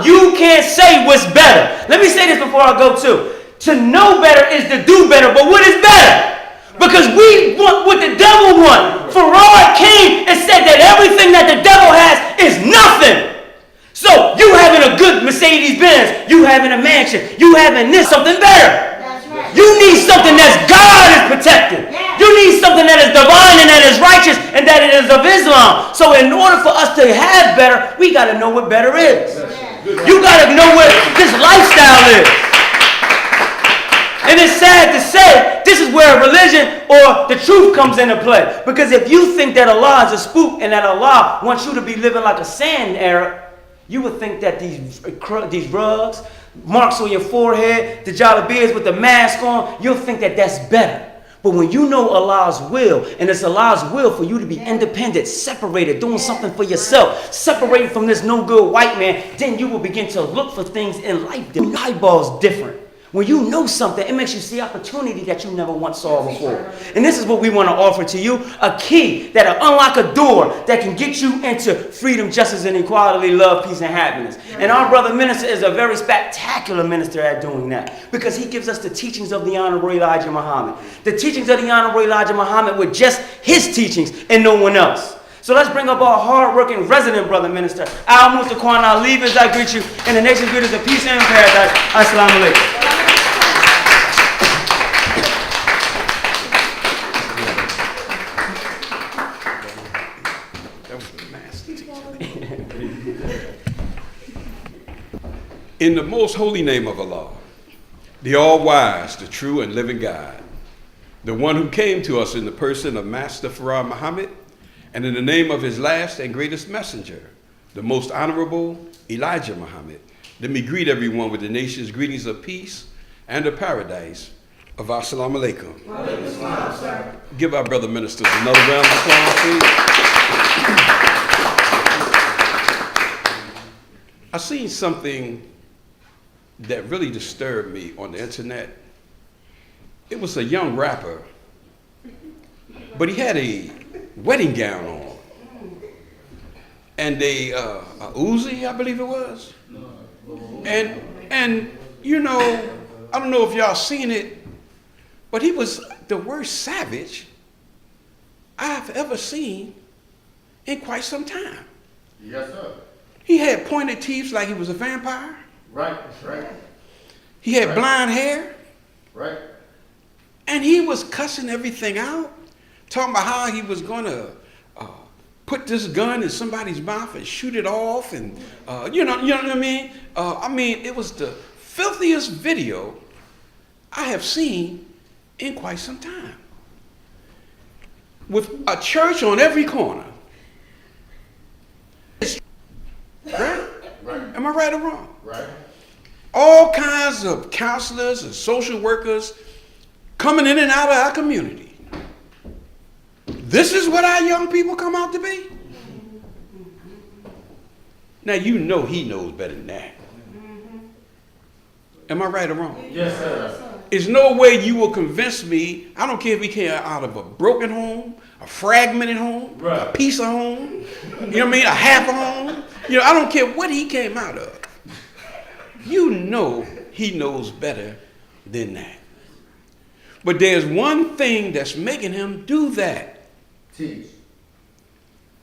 you can't say what's better. Let me say this before I go too. To know better is to do better, but what is better? Because we want what the devil wants. Farad came and said that everything that the devil has is nothing. So you having a good Mercedes Benz, you having a mansion, you having this, something better. You need something that's God is protecting. You need something that is divine and that is righteous and that it is of Islam. So in order for us to have better, we got to know what better is. You got to know what this lifestyle is. And it's sad to say, this is where religion or the truth comes into play. Because if you think that Allah is a spook and that Allah wants you to be living like a sand Arab, you would think that these rugs, marks on your forehead, the jalabias with the mask on, you'll think that that's better. But when you know Allah's will, and it's Allah's will for you to be independent, separated, doing something for yourself, separated from this no good white man, then you will begin to look for things in life. The eyeball's different. When you know something, it makes you see opportunity that you never once saw before. And this is what we want to offer to you, a key that'll unlock a door that can get you into freedom, justice, and equality, love, peace, and happiness. And our brother minister is a very spectacular minister at doing that because he gives us the teachings of the Honorable Elijah Muhammad. The teachings of the Honorable Elijah Muhammad were just his teachings and no one else. So let's bring up our hard-working resident brother minister, Al Muntaquin Ali, as I greet you in the nation's greetings of peace and paradise. Assalamu alaikum. In the most holy name of Allah, the all-wise, the true and living God, the one who came to us in the person of Master Farad Muhammad, and in the name of his last and greatest messenger, the most honorable Elijah Muhammad, let me greet everyone with the nation's greetings of peace and of paradise of Assalamu alaikum. Give our brother ministers another round of applause, please. I seen something that really disturbed me on the internet. It was a young rapper, but he had a wedding gown on. And a Uzi, I believe it was. And you know, I don't know if y'all seen it, but he was the worst savage I've ever seen in quite some time. Yes, sir. He had pointed teeth like he was a vampire. Right. He had blonde hair. Right. And he was cussing everything out, talking about how he was going to put this gun in somebody's mouth and shoot it off, and you know what I mean? It was the filthiest video I have seen in quite some time. With a church on every corner. Right? Am I right or wrong? Right. All kinds of counselors and social workers coming in and out of our community. This is what our young people come out to be? Now you know he knows better than that. Am I right or wrong? Yes, sir. There's no way you will convince me. I don't care if he came out of a broken home, a fragmented home, a piece of home, you know what I mean, a half a home. You know, I don't care what he came out of. You know he knows better than that. But there's one thing that's making him do that. Teach.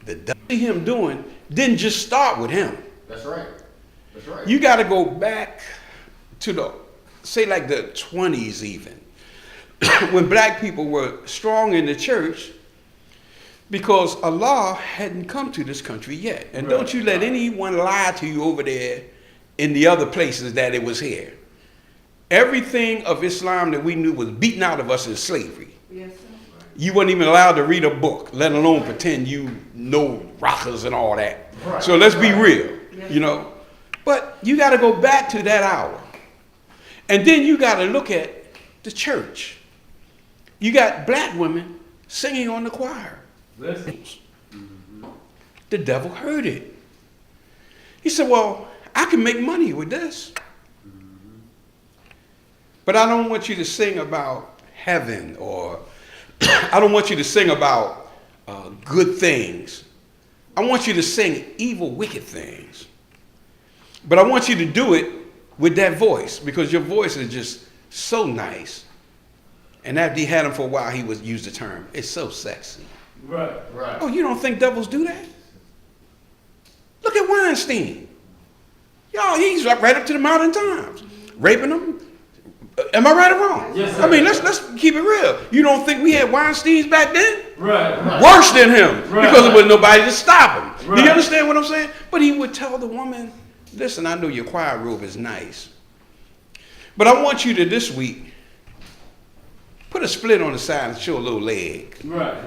The him doing didn't just start with him. That's right. That's right. You got to go back to the, say like the 20s even, when black people were strong in the church, because Allah hadn't come to this country yet. And don't you let anyone lie to you over there in the other places that it was here. Everything of Islam that we knew was beaten out of us in slavery. Yes, sir. You weren't even allowed to read a book, let alone pretend you know rakas and all that. Right. So let's be real, you know. But you got to go back to that hour. And then you got to look at the church. You got black women singing on the choir. Listen. The devil heard it. He said, well, I can make money with this. But I don't want you to sing about heaven, or I don't want you to sing about good things. I want you to sing evil, wicked things. But I want you to do it with that voice, because your voice is just so nice. And after he had him for a while, he would use the term, it's so sexy. Right. Right. Oh, you don't think devils do that? Look at Weinstein. Y'all, he's right up to the modern times. Raping them. Am I right or wrong? Yes, sir. I mean, let's keep it real. You don't think we had Weinsteins back then? Right. Worse than him. Right. Because there was nobody to stop him. Do Right. you understand what I'm saying? But he would tell the woman, listen, I know your choir robe is nice, but I want you to this week put a split on the side and show a little leg. Right.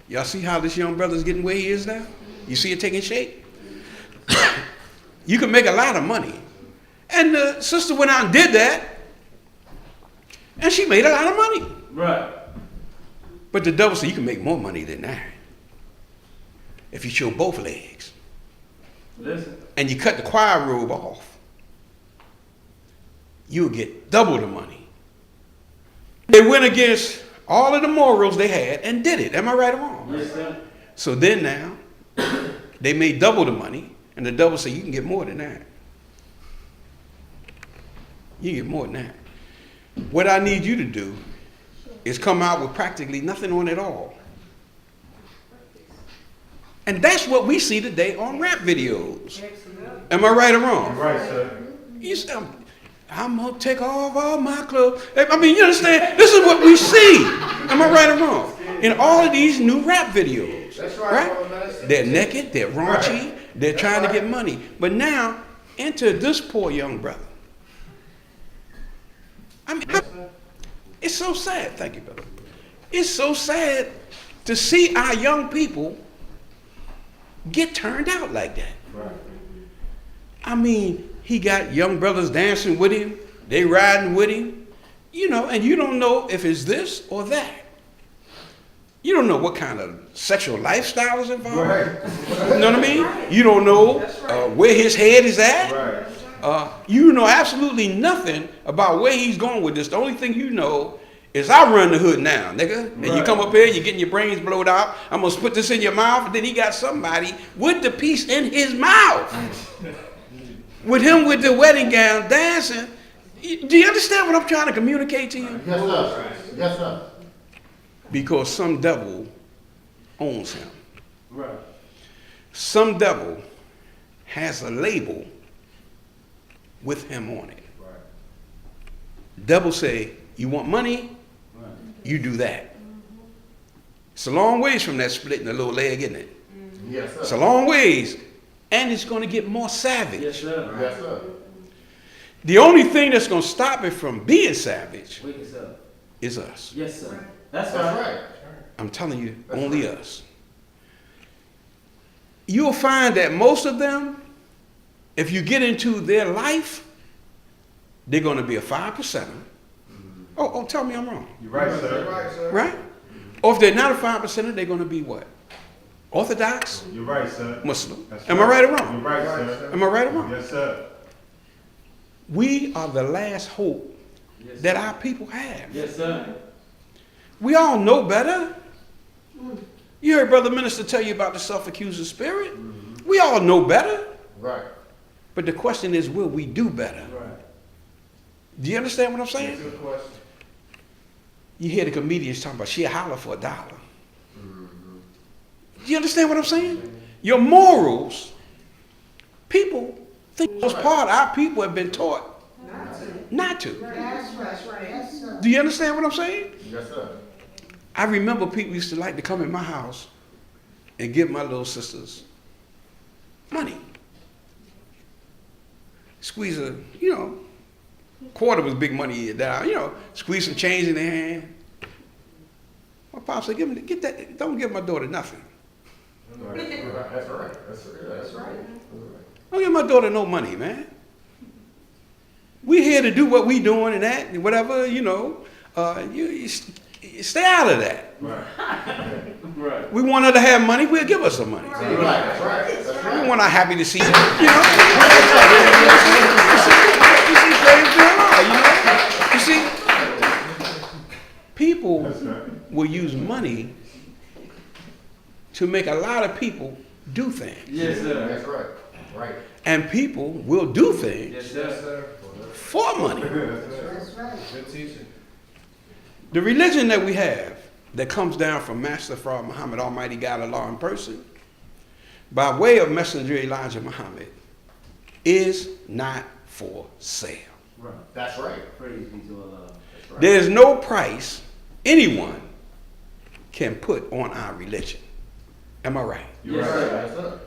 Y'all see how this young brother's getting where he is now? You see it taking shape? You can make a lot of money. And the sister went out and did that, and she made a lot of money. Right. But the devil said, you can make more money than that if you show both legs. Listen. And you cut the choir robe off, you'll get double the money. They went against all of the morals they had and did it. Am I right or wrong? Yes, sir. So then now, they made double the money, and the devil said, you can get more than that. You can get more than that. What I need you to do is come out with practically nothing on it all. And that's what we see today on rap videos. Am I right or wrong? Right, sir. You say, I'm going to take off all my clothes. I mean, you understand? This is what we see. Am I right or wrong? In all of these new rap videos. That's right. They're naked, they're raunchy, they're trying to get money. But now, enter this poor young brother. I mean, it's so sad. Thank you, brother. It's so sad to see our young people get turned out like that. Right. I mean, he got young brothers dancing with him, they riding with him, you know, and you don't know if it's this or that. You don't know what kind of sexual lifestyle is involved. Right. You know what I mean? You don't know where his head is at. Right. You know absolutely nothing about where he's going with this. The only thing you know is I run the hood now, nigga. And you come up here, you're getting your brains blowed out. I'm going to put this in your mouth. And then he got somebody with the piece in his mouth. With him with the wedding gown dancing. Do you understand what I'm trying to communicate to you? Yes, sir. Yes, sir. Because some devil owns him. Right. Some devil has a label with him on it. Right. Devil say, you want money? Right. You do that. It's a long ways from that splitting a little leg, isn't it? Yes, sir. It's a long ways. And it's going to get more savage. Yes, sir. Yes, sir. The only thing that's going to stop it from being savage Wake us up. is us. Yes, sir. That's That's right. right. I'm telling you, That's only right. us. You'll find that most of them, if you get into their life, they're going to be a 5%. Oh, tell me I'm wrong. You're right, sir. Right? Or if they're not a 5%, they're going to be what? Orthodox You're right, sir. Muslim. That's Am I right or wrong? You're right, sir. Am I right or wrong? Yes, sir. We are the last hope Yes, that sir. our people have. Yes, sir. We all know better. You heard Brother Minister tell you about the self-accusing spirit. We all know better. Right. But the question is, will we do better? Right. Do you understand what I'm saying? That's a good question. You hear the comedians talking about she'll holler for $1. Do you understand what I'm saying? Your morals, people think for the most part our people have been taught not to. That's right. Yes, sir. Do you understand what I'm saying? Yes, sir. I remember people used to like to come in my house and give my little sisters money. Squeeze a, quarter was big money down, squeeze some change in their hand. My pop said, get that, don't give my daughter nothing. That's right. That's right. That's right. Don't give my daughter no money, man. We here to do what we doing and that, and whatever, you stay out of that. Right. We want her to have money, we'll give her some money. Right. That's right. That's We right. want her happy to see, You see, people will use money to make a lot of people do things. Yes, sir. That's right. Right. And people will do things Yes, sir. for money. That's right. Good teaching. The religion that we have that comes down from Master Fraud Muhammad, Almighty God Allah in person, by way of Messenger Elijah Muhammad, is not for sale. Right. That's right. Praise be to Allah. That's right. There's no price anyone can put on our religion. Am I right? You're Yes, right. sir. Yes, sir.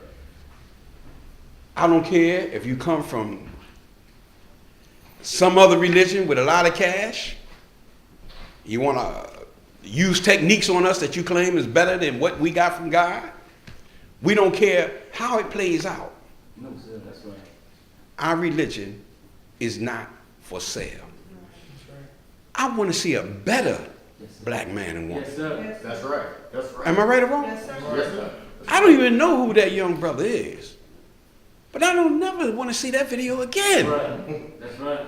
I don't care if you come from some other religion with a lot of cash. You want to use techniques on us that you claim is better than what we got from God. We don't care how it plays out. No, sir. That's right. Our religion is not for sale. I want to see a better Yes, sir. black man and woman. Yes, sir. Yes, That's right. That's right. Am I right or wrong? Yes, sir. Yes, sir. I don't even know who that young brother is. But I don't never want to see that video again. Right. That's right.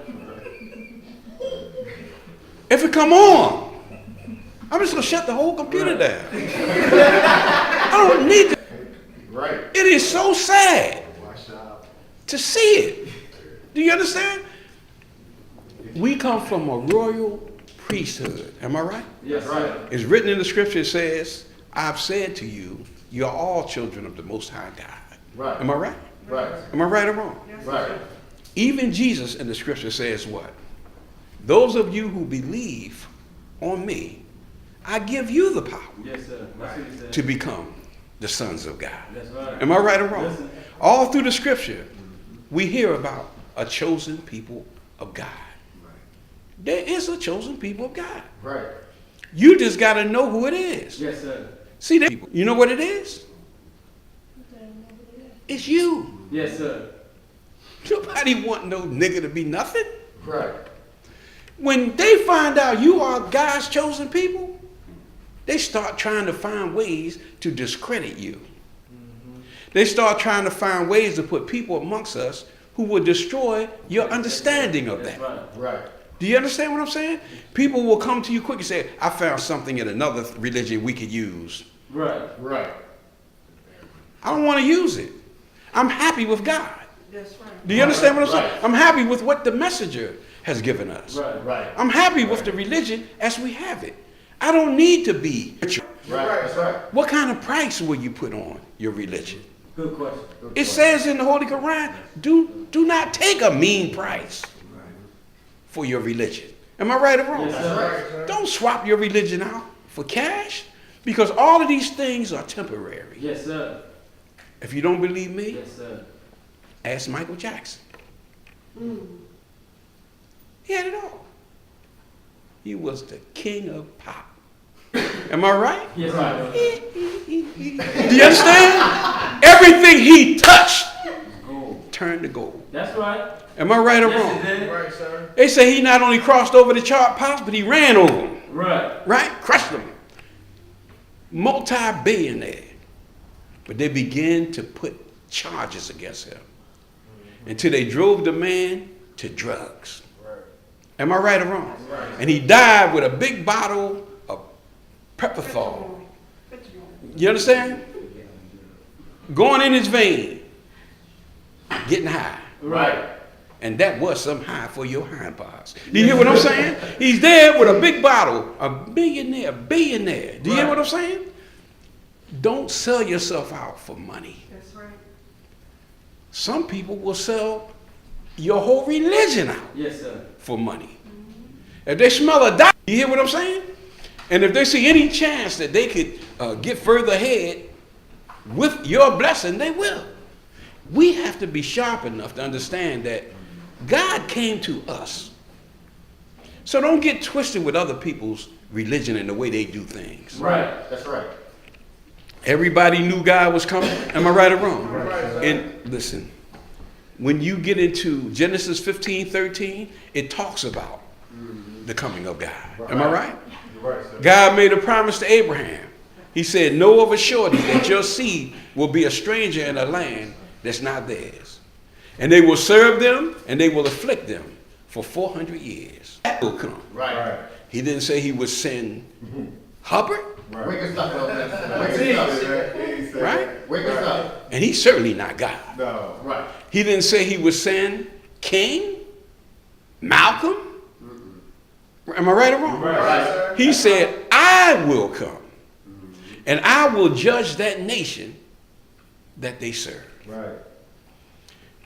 If it come on, I'm just going to shut the whole computer down. I don't need to. Right. It is so sad to see it. Do you understand? We come from a royal priesthood. Am I right? Yes, That's right. sir. It's written in the scripture, it says, I've said to you, you're all children of the Most High God. Right. Am I right? Right. Am I right or wrong? Right. Even Jesus in the scripture says what? Those of you who believe on me, I give you the power Yes, sir. That's what he said. to become the sons of God. That's right. Am I right or wrong? Listen. All through the scripture, we hear about a chosen people of God. There is a chosen people of God. Right. You just got to know who it is. Yes, sir. See that? You know what it is? It's you. Yes, sir. Nobody want no nigga to be nothing. Right. When they find out you are God's chosen people, they start trying to find ways to discredit you. They start trying to find ways to put people amongst us who will destroy your understanding of That's that. right. Right. Do you understand what I'm saying? People will come to you quick and say, I found something in another religion we could use. Right. Right. I don't want to use it. I'm happy with God. That's right. Do you understand what I'm saying? Right. I'm happy with what the messenger has given us. Right. Right. I'm happy with the religion as we have it. I don't need to be. Right. That's right. What kind of price will you put on your religion? Good question. It says in the Holy Quran, do not take a mean price for your religion. Am I right or wrong? Yes, That's sir. right. Don't swap your religion out for cash, because all of these things are temporary. Yes, sir. If you don't believe me, Yes, sir. ask Michael Jackson. He had it all. He was the king of pop. Am I right? Yes, right. Do you understand? Everything he touched Gold. turned to gold. That's right. Am I right or Yes, wrong? it did. Right, sir. They say he not only crossed over the chart pops, but he ran over them. Right. Right? Crushed them. Multi-billionaire. But they began to put charges against him until they drove the man to drugs. Am I right or wrong? And he died with a big bottle of Pepperthol. You understand? Going in his vein, getting high. Right. And that was some high for your hind parts. Do you hear what I'm saying? He's there with a big bottle, a billionaire. Do you hear what I'm saying? Don't sell yourself out for money. That's right. Some people will sell your whole religion out Yes, sir. for money. If they smell a dime, you hear what I'm saying? And if they see any chance that they could get further ahead with your blessing, they will. We have to be sharp enough to understand that God came to us. So don't get twisted with other people's religion and the way they do things. Right. That's right. Everybody knew God was coming. Am I right or wrong? Right. And listen, when you get into Genesis 15:13, it talks about the coming of God. Am I right? You're right, sir. God made a promise to Abraham. He said, know of a surety that your seed will be a stranger in a land that's not theirs. And they will serve them and they will afflict them for 400 years. That will come. Right. He didn't say he would send Hubbard, Wake us up, man. Wake us up. right? Wake us up. And he's certainly not God. No. Right. He didn't say he would send King, Malcolm. Am I right or wrong? Right, sir. He said, I will come and I will judge that nation that they serve. Right.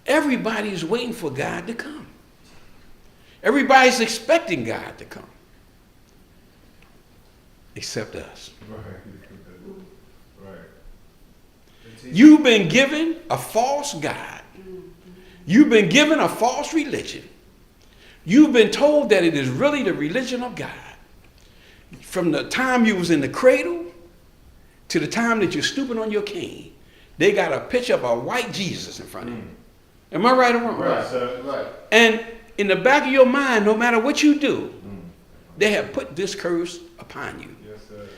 Everybody's waiting for God to come. Everybody's expecting God to come. Except us. Right. Right. You've been given a false God. You've been given a false religion. You've been told that it is really the religion of God. From the time you was in the cradle to the time that you're stooping on your cane, they got a picture of a white Jesus in front of you. Am I right or wrong? Right, sir. Right. And in the back of your mind, no matter what you do, they have put this curse upon you. Yes, sir.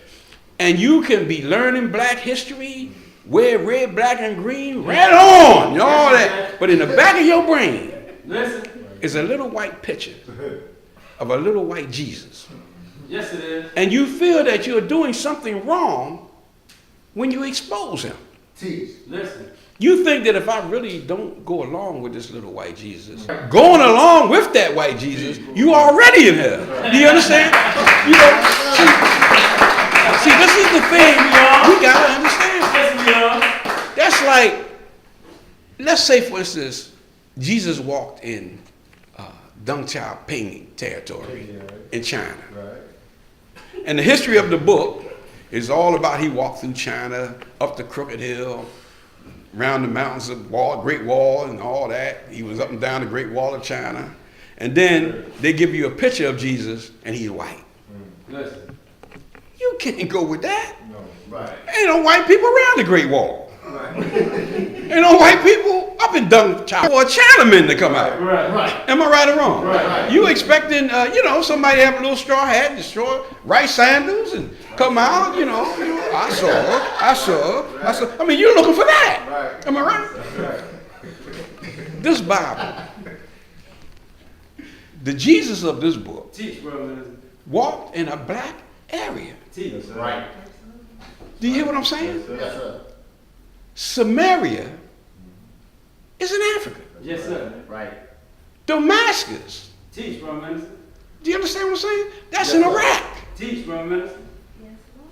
And you can be learning black history, wear red, black, and green, right on, and all that. But in the back of your brain Listen. is a little white picture of a little white Jesus. Yes, it is. And you feel that you're doing something wrong when you expose him. Teach. Listen. You think that if I really don't go along with this little white Jesus, going along with that white Jesus, you already in hell. Do you understand? You know, see, this is the thing we gotta understand. Yes, we are. That's like, let's say for instance, Jesus walked in Deng Xiaoping territory in China. Right. And the history of the book is all about he walked through China, up the Crooked Hill, around the mountains of Great Wall and all that. He was up and down the Great Wall of China. And then they give you a picture of Jesus and he's white. Listen. You can't go with that. No. Right. Ain't no white people around the Great Wall. Ain't no white people up in Deng Xiaoping for a Chinaman to come out. Right. Right. Am I right or wrong? Right. You expecting, somebody to have a little straw hat and straw rice sandals and come out, I saw. I mean, you're looking for that. Right. Am I right? Right. This Bible, the Jesus of this book, Teach, brother. walked in a black area. Teach. Yes, sir. Right. Do you hear what I'm saying? Yes, sir. Samaria is in Africa. Yes, sir. Right. Damascus, Teach, brother minister. do you understand what I'm saying? That's Yes, in sir. Iraq. Teach, brother minister.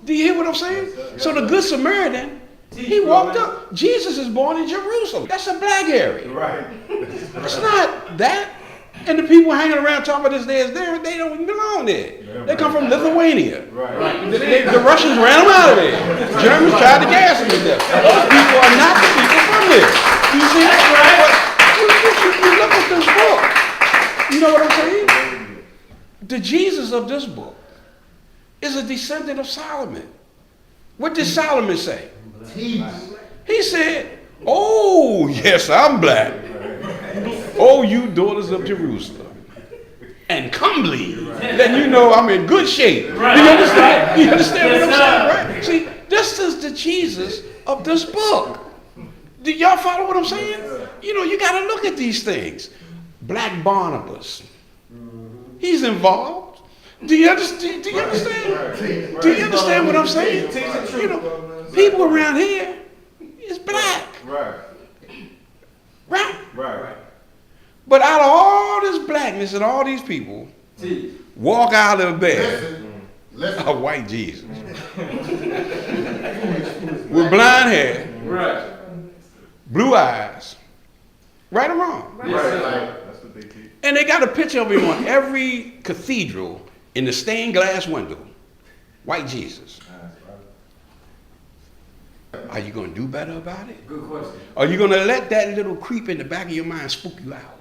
Do you hear what I'm saying? Yes, sir. So the Good Samaritan, he walked up. Jesus is born in Jerusalem. That's a black area. Right. It's not that. And the people hanging around talking about this there, they don't even belong there. They come from Lithuania. Right. The Russians ran them out of there. The Germans tried to gas them to death. Those people are not the people from there. You see that? You look at this book. You know what I'm saying? The Jesus of this book is a descendant of Solomon. What did Solomon say? Teach. He said, oh, yes, I'm black. Oh, you daughters of Jerusalem. And comely. Then you know I'm in good shape. Right. Do you understand? You understand Yes, what I'm saying, right? See, this is the Jesus of this book. Do y'all follow what I'm saying? You know, you got to look at these things. Black Barnabas. He's involved. Do you understand? Do you understand? Do you understand what I'm saying? You know, people around here is black. Right. Right? Right. But out of all this blackness and all these people, Teach. walk out of bed Listen. a white Jesus with blonde hair, Right. blue eyes, right or wrong. Yes, sir. That's what they teach. And they got a picture of him on every cathedral in the stained glass window. White Jesus. Are you going to do better about it? Good question. Are you going to let that little creep in the back of your mind spook you out?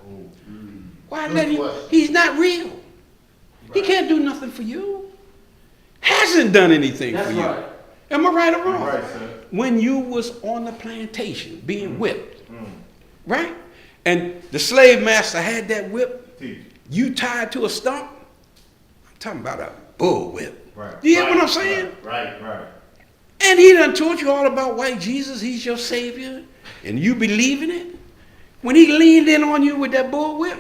Why Good let him? question. He's not real. He can't do nothing for you. Hasn't done anything That's for you. right. Am I right or wrong? Right, sir. When you was on the plantation being whipped, right? And the slave master had that whip, Teach. you tied to a stump. I'm talking about a bull whip. Right. Do you hear what I'm saying? Right. Right. And he done taught you all about white Jesus, he's your savior, and you believe in it. When he leaned in on you with that bull whip,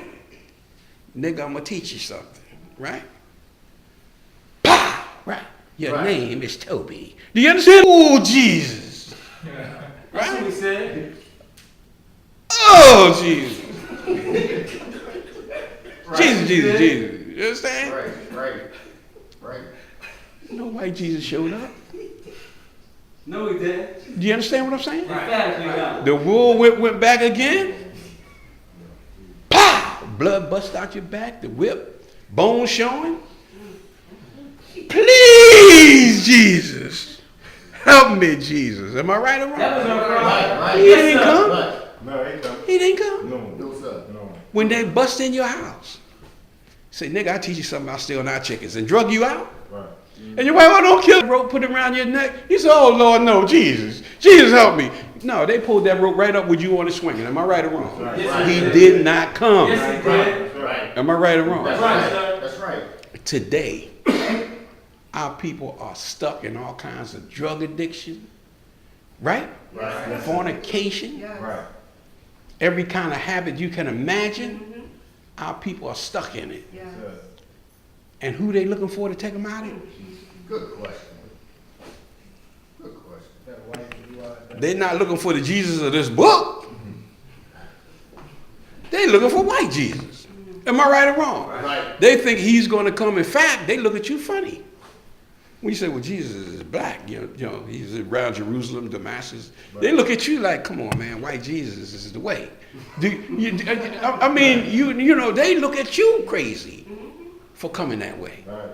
nigga, I'm gonna teach you something, right? Pow! Right. Your Right. name is Toby. Do you understand? Oh, Jesus. That's what Right? we said. Oh, Jesus. Right. Jesus, Jesus, Yeah. Jesus. You understand? Right. No white Jesus showed up. No, we didn't. Do you understand what I'm saying? Emphatically not. The wool whip went back again. Pow! Blood bust out your back. The whip. Bone showing. Please, Jesus. Help me, Jesus. Am I right or That was wrong? our problem. Right. He didn't come. Right. No, they come. He didn't come. No. No, sir. No. When they bust in your house. Say, nigga, I teach you something about stealing our chickens and drug you out. Right. And your wife, oh, don't kill the rope, put it around your neck. You said, oh, Lord, no, Jesus. Jesus, help me. No, they pulled that rope right up with you on it swinging. Am I right or wrong? Yes, He he did not come. Yes, he did. Right. Am I right or wrong? That's Right, right. sir. That's right. Today, our people are stuck in all kinds of drug addiction, right? Right. Fornication, Right. every kind of habit you can imagine. Our people are stuck in it. Yeah. Sir. And who they looking for to take them out of it? Good question. Good question. They're not looking for the Jesus of this book. They're looking for white Jesus. Am I right or wrong? Right. They think he's going to come. In fact, they look at you funny. When you say, well, Jesus is black, you know, he's around Jerusalem, Damascus. They look at you like, come on, man, white Jesus is the way. I mean, you know, they look at you crazy for coming that way. Right.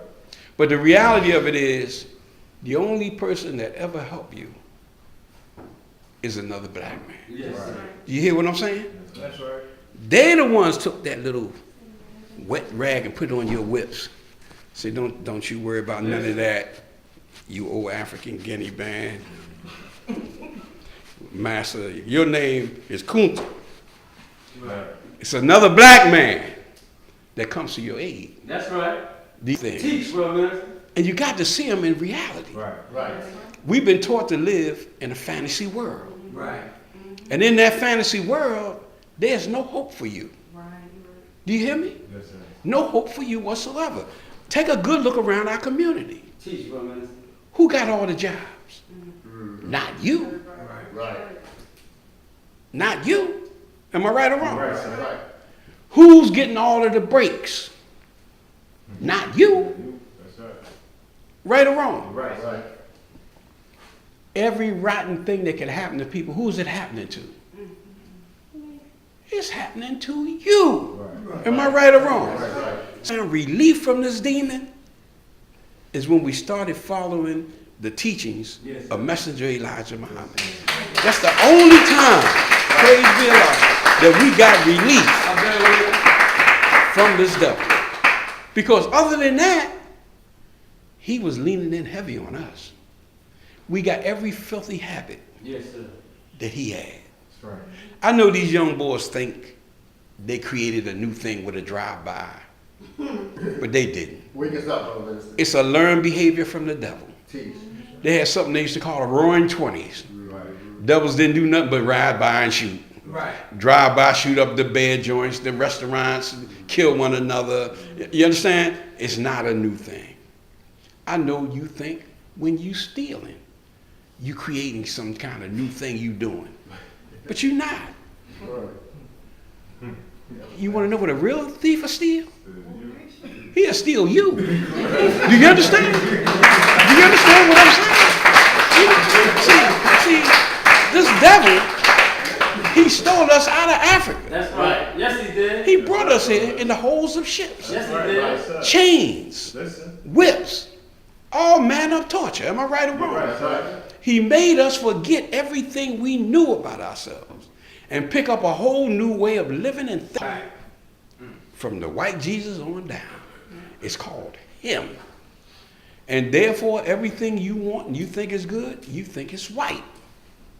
But the reality of it is, the only person that ever helped you is another black man. Yes, sir. Do you hear what I'm saying? That's right. They're the ones took that little wet rag and put it on your whips. Say, don't you worry about none of that, you old African Guinea band. Master, your name is Kunta. Right. It's another black man that comes to your aid. That's right. These things. Teach, bro, minister. And you got to see them in reality. Right. Right. We've been taught to live in a fantasy world. Right. And in that fantasy world, there's no hope for you. Do you hear me? Yes, sir. No hope for you whatsoever. Take a good look around our community. Teach, bro, minister. Who got all the jobs? Not you. Right. Not you. Am I right or wrong? Right, sir. Right. Who's getting all of the breaks? Not you. That's right. Right or wrong? Right. Right. Every rotten thing that can happen to people, who's it happening to? It's happening to you. Right. Am I right or wrong? Right. And relief from this demon is when we started following the teachings Yes. of Messenger Elijah Muhammad. That's the only time, praise be Allah, that we got relief I better from this devil. Because other than that, he was leaning in heavy on us. We got every filthy habit Yes, sir. that he had. That's right. I know these young boys think they created a new thing with a drive-by, but they didn't. Wake us up, brother minister. It's a learned behavior from the devil. Teach. They had something they used to call a roaring 20s. Right. Devils didn't do nothing but ride by and shoot. Right. Drive by, shoot up the bed joints, the restaurants, kill one another. You understand? It's not a new thing. I know you think when you stealing, you creating some kind of new thing you doing. But you're not. You want to know what a real thief will steal? He'll steal you. Do you understand? Do you understand what I'm saying? See, this devil, he stole us out of Africa. That's right. Yes, he did. He brought us here in the holds of ships, Yes, he did. chains, Listen. whips, all manner of torture. Am I right or wrong? Right. He made us forget everything we knew about ourselves and pick up a whole new way of living and thinking. From the white Jesus on down. It's called him. And therefore, everything you want and you think is good, you think it's white.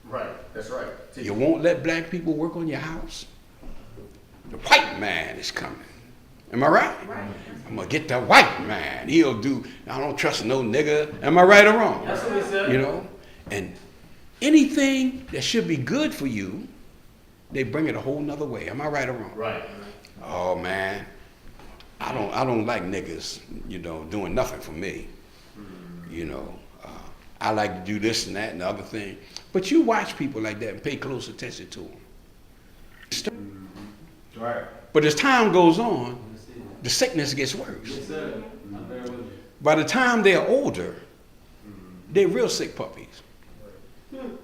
Right. That's right. Teach. You won't let black people work on your house. The white man is coming. Am I right? I'm going to get the white man. He'll do, I don't trust no nigga. Am I right or wrong? That's what he said. You know? And anything that should be good for you, they bring it a whole nother way. Am I right or wrong? Right. Oh man, I don't like niggas, doing nothing for me. I like to do this and that and the other thing. But you watch people like that and pay close attention to them. Right. But as time goes on, the sickness gets worse. Yes, sir. I'm there with you. By the time they're older, they're real sick puppies.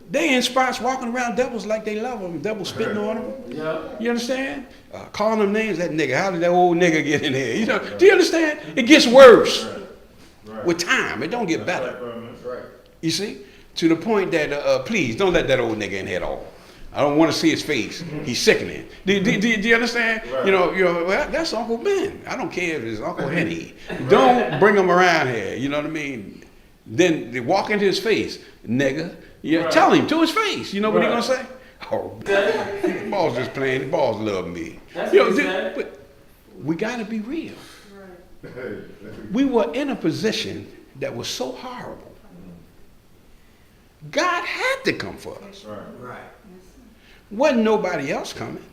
They in spots walking around devils like they love them, devils spitting on them. Yep. You understand? Calling them names, that nigga. How did that old nigga get in here? Do you understand? It gets worse Right. with time. It don't get better. That's right. You see? To the point that, please, don't let that old nigga in here at all. I don't want to see his face. He's sickening. Do you understand? Right. Well, that's Uncle Ben. I don't care if it's Uncle Henny. Don't bring him around here. You know what I mean? Then they walk into his face, nigga. Yeah, Right. Tell him to his face. You know what he Right. gonna say? Oh, the ball's just playing. The balls love me. That's You what know, he said. but we gotta be real. Right. We were in a position that was so horrible. God had to come for us. Right. Wasn't nobody else coming.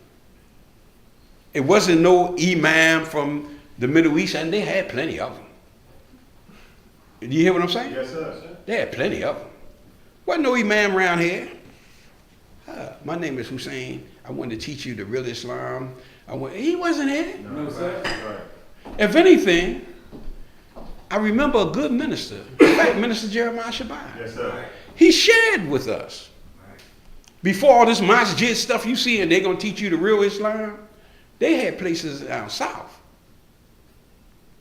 It wasn't no imam from the Middle East, and they had plenty of them. Do you hear what I'm saying? Yes, sir. They had plenty of them. Wasn't no imam around here. My name is Hussein. I wanted to teach you the real Islam. He wasn't here. No, sir. Right. If anything, I remember a good minister, in fact, Minister Jeremiah Shabbat. Yes, sir. He shared with us. Before all this masjid stuff you see and they're going to teach you the real Islam, they had places down south.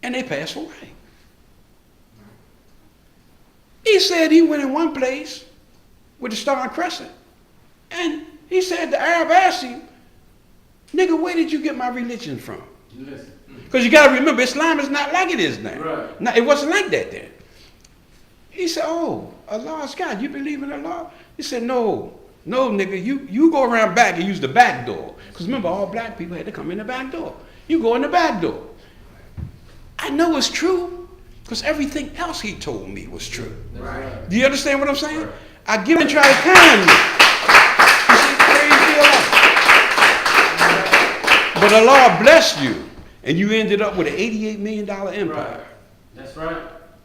And they passed away. He said he went in one place with the Star and Crescent. And he said the Arab asked him, nigga, where did you get my religion from? Listen. Because you got to remember, Islam is not like it is now. Right. No, it wasn't like that then. He said, oh, Allah's God, you believe in Allah? He said, no, nigga, you go around back and use the back door. Because remember, all black people had to come in the back door. You go in the back door. I know it's true because everything else he told me was true. Right. Do you understand what I'm saying? I give and try to kind you. You see, praise the Allah. But Allah blessed you, and you ended up with an $88 million empire. Right. That's right.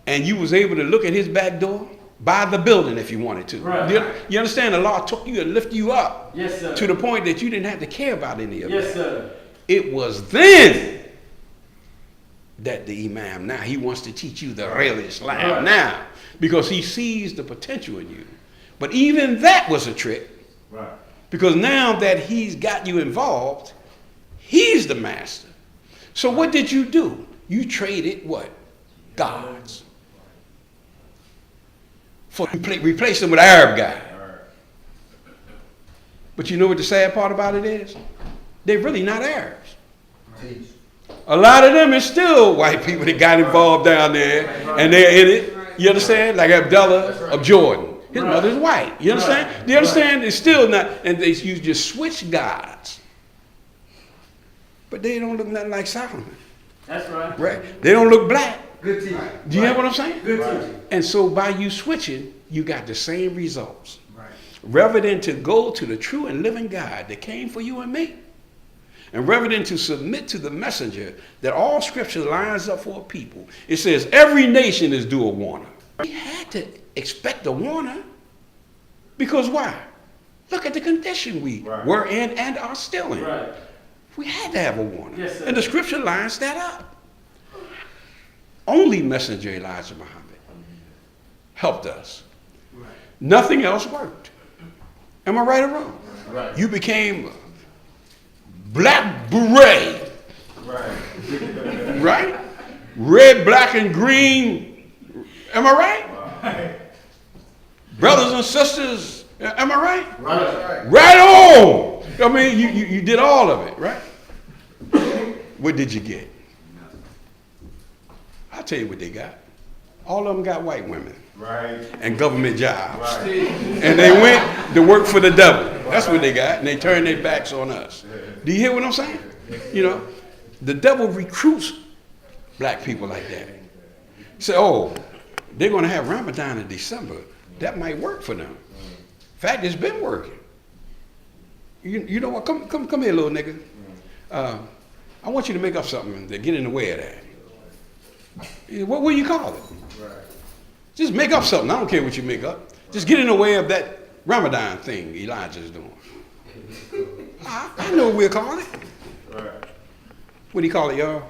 And you was able to look at his back door, buy the building if you wanted to. Right. You understand? Allah took you and lifted you up Yes, sir. to the point that you didn't have to care about any of Yes, that. sir. It was then that the Imam, now he wants to teach you the real Islam Right. now, because he sees the potential in you. But even that was a trick, Right. because now that he's got you involved, he's the master. So what did you do? You traded what? Gods. Replace them with an Arab guy. All right. But you know what the sad part about it is? They're really not Arabs. Teach. A lot of them is still white people that got involved down there, and they're in it. You understand? Like Abdullah of Jordan. His mother's white. You understand? Do you understand? It's still not, and you just switch gods. But they don't look nothing like Solomon. That's right. Right? They don't look black. Good teaching. Do you hear what I'm saying? Good teaching. And so by you switching, you got the same results. Right. Rather than to go to the true and living God that came for you and me, and rather than to submit to the messenger that all scripture lines up for a people, it says every nation is due a warner. We had to expect a warner because why? Look at the condition we were in and are still in. Right. We had to have a warner. Yes, sir. And the scripture lines that up. Only messenger Elijah Muhammad helped us. Right. Nothing else worked. Am I right or wrong? Right. You became black beret, Right. right? Red, black, and green. Am I right? Brothers and sisters, am I right? Right. Right on. I mean, you did all of it, right? What did you get? I'll tell you what they got. All of them got white women Right. and government jobs. Right. And they went to work for the devil. That's what they got. And they turned their backs on us. Do you hear what I'm saying? You know, the devil recruits black people like that. Say, oh, they're going to have Ramadan in December. That might work for them. In fact, it's been working. You know what? Come here, little nigga. I want you to make up something to get in the way of that. What will you call it? Right. Just make up something. I don't care what you make up. Just get in the way of that Ramadan thing Elijah's doing. I know what we'll call it. Right. What do you call it, y'all?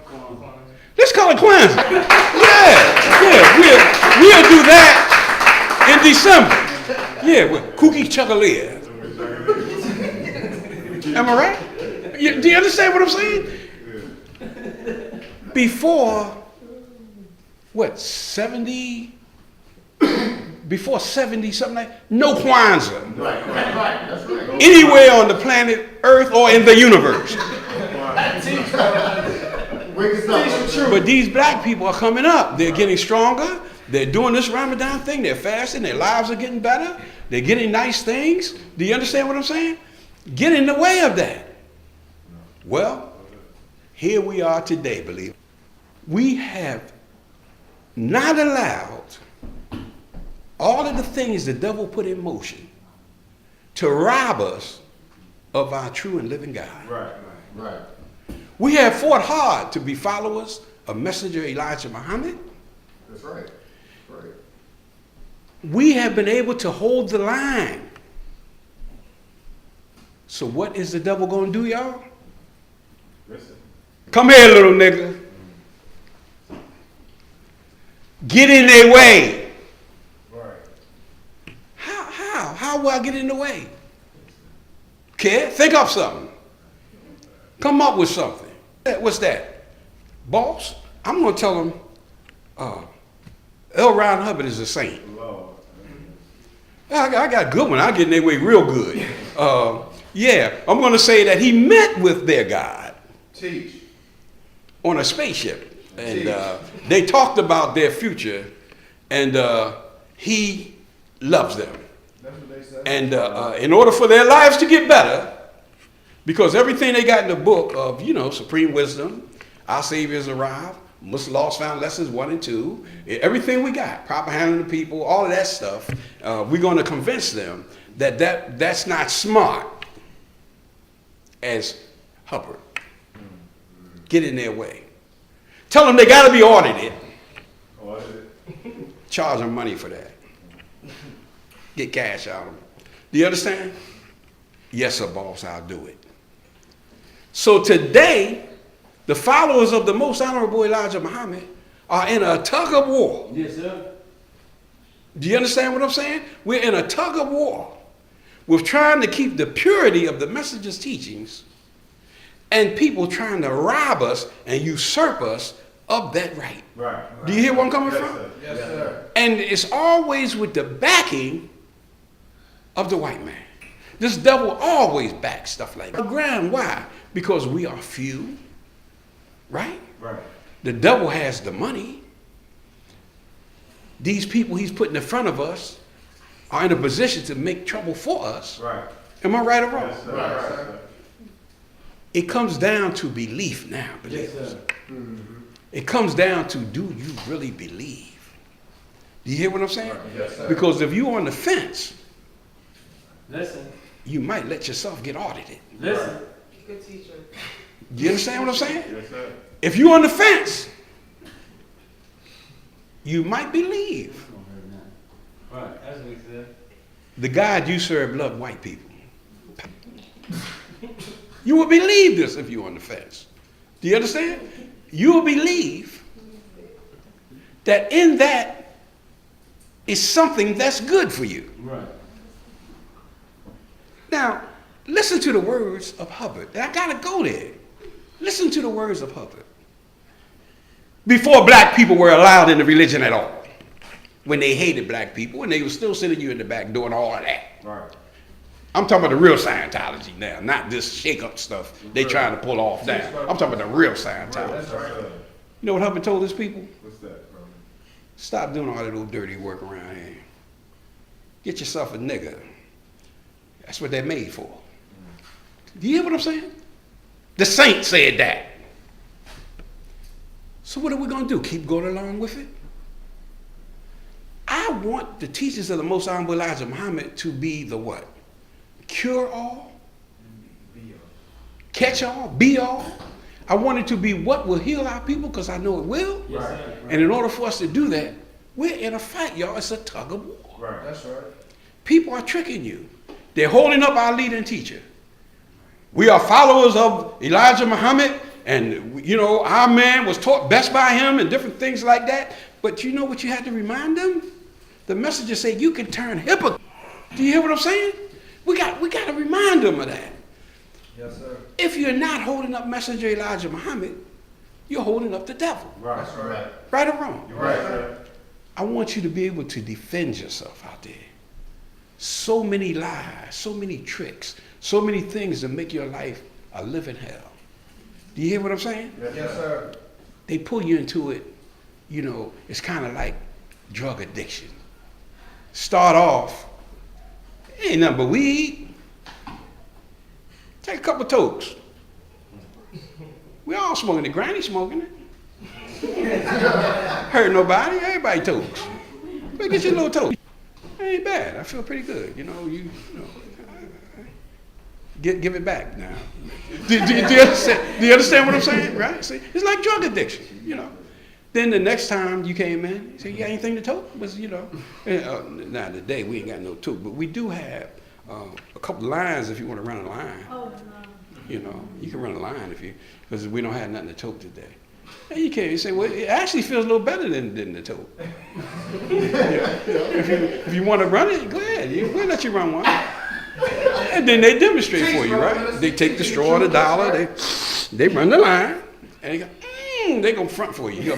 Let's call it Kwanzaa. Yeah. We'll do that in December. Yeah, with Cookie Chuckalia. Am I right? Do you understand what I'm saying? Before, what, 70? Before 70, something like, no Kwanzaa. Right. That's right. Anywhere on the planet Earth or in the universe. Wake us up. But these black people are coming up. They're getting stronger. They're doing this Ramadan thing. They're fasting. Their lives are getting better. They're getting nice things. Do you understand what I'm saying? Get in the way of that. Well, here we are today, believe it. We have not allowed all of the things the devil put in motion to rob us of our true and living God. Right. Right. We have fought hard to be followers of Messenger Elijah Muhammad. That's right. Right. We have been able to hold the line. So what is the devil going to do, y'all? Listen. Come here, little nigga. Get in their way. Right. How will I get in the way? Kid, think up something. Come up with something. What's that? Boss, I'm going to tell them L. Ron Hubbard is a saint. Lord. I got a good one. I'll get in their way real good. Yeah, I'm going to say that he met with their God. Teach. On a spaceship. And they talked about their future. And he loves them. That's what they said. And in order for their lives to get better, because everything they got in the book of, Supreme Wisdom, Our Savior's Arrived, Muslim Lost Found Lessons 1 and 2, everything we got, proper handling of people, all of that stuff, we're going to convince them that's not smart as Hubbard. Get in their way. Tell them they got to be audited. Audited. Charge them money for that. Get cash out of them. Do you understand? Yes, sir, boss, I'll do it. So today, the followers of the most honorable Elijah Muhammad are in a tug of war. Yes, sir. Do you understand what I'm saying? We're in a tug of war with trying to keep the purity of the messenger's teachings and people trying to rob us and usurp us of that right. Right. Do you hear where I'm coming Yes, from? sir. Yes, sir. And it's always with the backing of the white man. This devil always backs stuff like that. Ground, why? Because we are few, right? The devil has the money. These people he's putting in front of us are in a position to make trouble for us. Right. Am I right or wrong? Yes, sir. Right, sir. It comes down to belief now, believers. It comes down to, do you really believe? Do you hear what I'm saying? Yes, sir. Because if you're on the fence, Listen. you might let yourself get audited. Listen. Good teacher. Do you understand what I'm saying? Yes, sir. If you're on the fence, you might believe. Right. That's what he said. The God you serve loved white people. You will believe this if you're on the fence. Do you understand? You will believe that in that is something that's good for you. Right. Now, listen to the words of Hubbard. And I got to go there. Listen to the words of Hubbard. Before black people were allowed in the religion at all, when they hated black people, and they were still sending you in the back doing all of that. Right. I'm talking about the real Scientology now, not this shake-up stuff they trying to pull off now. I'm talking about the real Scientology. That's right. You know what Hubbard told his people? What's that, bro? Stop doing all that old dirty work around here. Get yourself a nigga. That's what they're made for. Do you hear what I'm saying? The saint said that. So what are we going to do? Keep going along with it? I want the teachings of the Most Honorable Elijah Muhammad to be the what? Cure all? Catch all? Be all? I want it to be what will heal our people, because I know it will. Yes, sir. And in order for us to do that, we're in a fight, y'all. It's a tug of war. Right. That's right. People are tricking you. They're holding up our leader and teacher. We are followers of Elijah Muhammad, and you know, our man was taught best by him and different things like that. But you know what you had to remind them? The messenger said you can turn hypocrite. Do you hear what I'm saying? We got to remind them of that. Yes, sir. If you're not holding up Messenger Elijah Muhammad, you're holding up the devil. Right. That's right. Right or wrong? You're right, sir. I want you to be able to defend yourself out there. So many lies, so many tricks, so many things that make your life a living hell. Do you hear what I'm saying? Yes, sir. They pull you into it, you know, it's kind of like drug addiction. Start off, ain't nothing but weed. Take a couple tokes. We all smoking it. Granny smoking it. Hurt nobody. Everybody tokes. But get your little toke. Ain't bad. I feel pretty good. You know, give it back now. Do you understand? Do you understand what I'm saying? Right? See, it's like drug addiction. You know. Then the next time you came in, you said, "You got anything to toke?" Was now today we ain't got no toke, but we do have a couple lines if you want to run a line. Oh, no. You know, you can run a line because we don't have nothing to toke today. And you can't. You say, well, it actually feels a little better than the toke. If you want to run it, go ahead. We'll let you run one. And then they demonstrate for you, right? They take the straw, the dollar, they run the line, and they go, they're going to front for you. You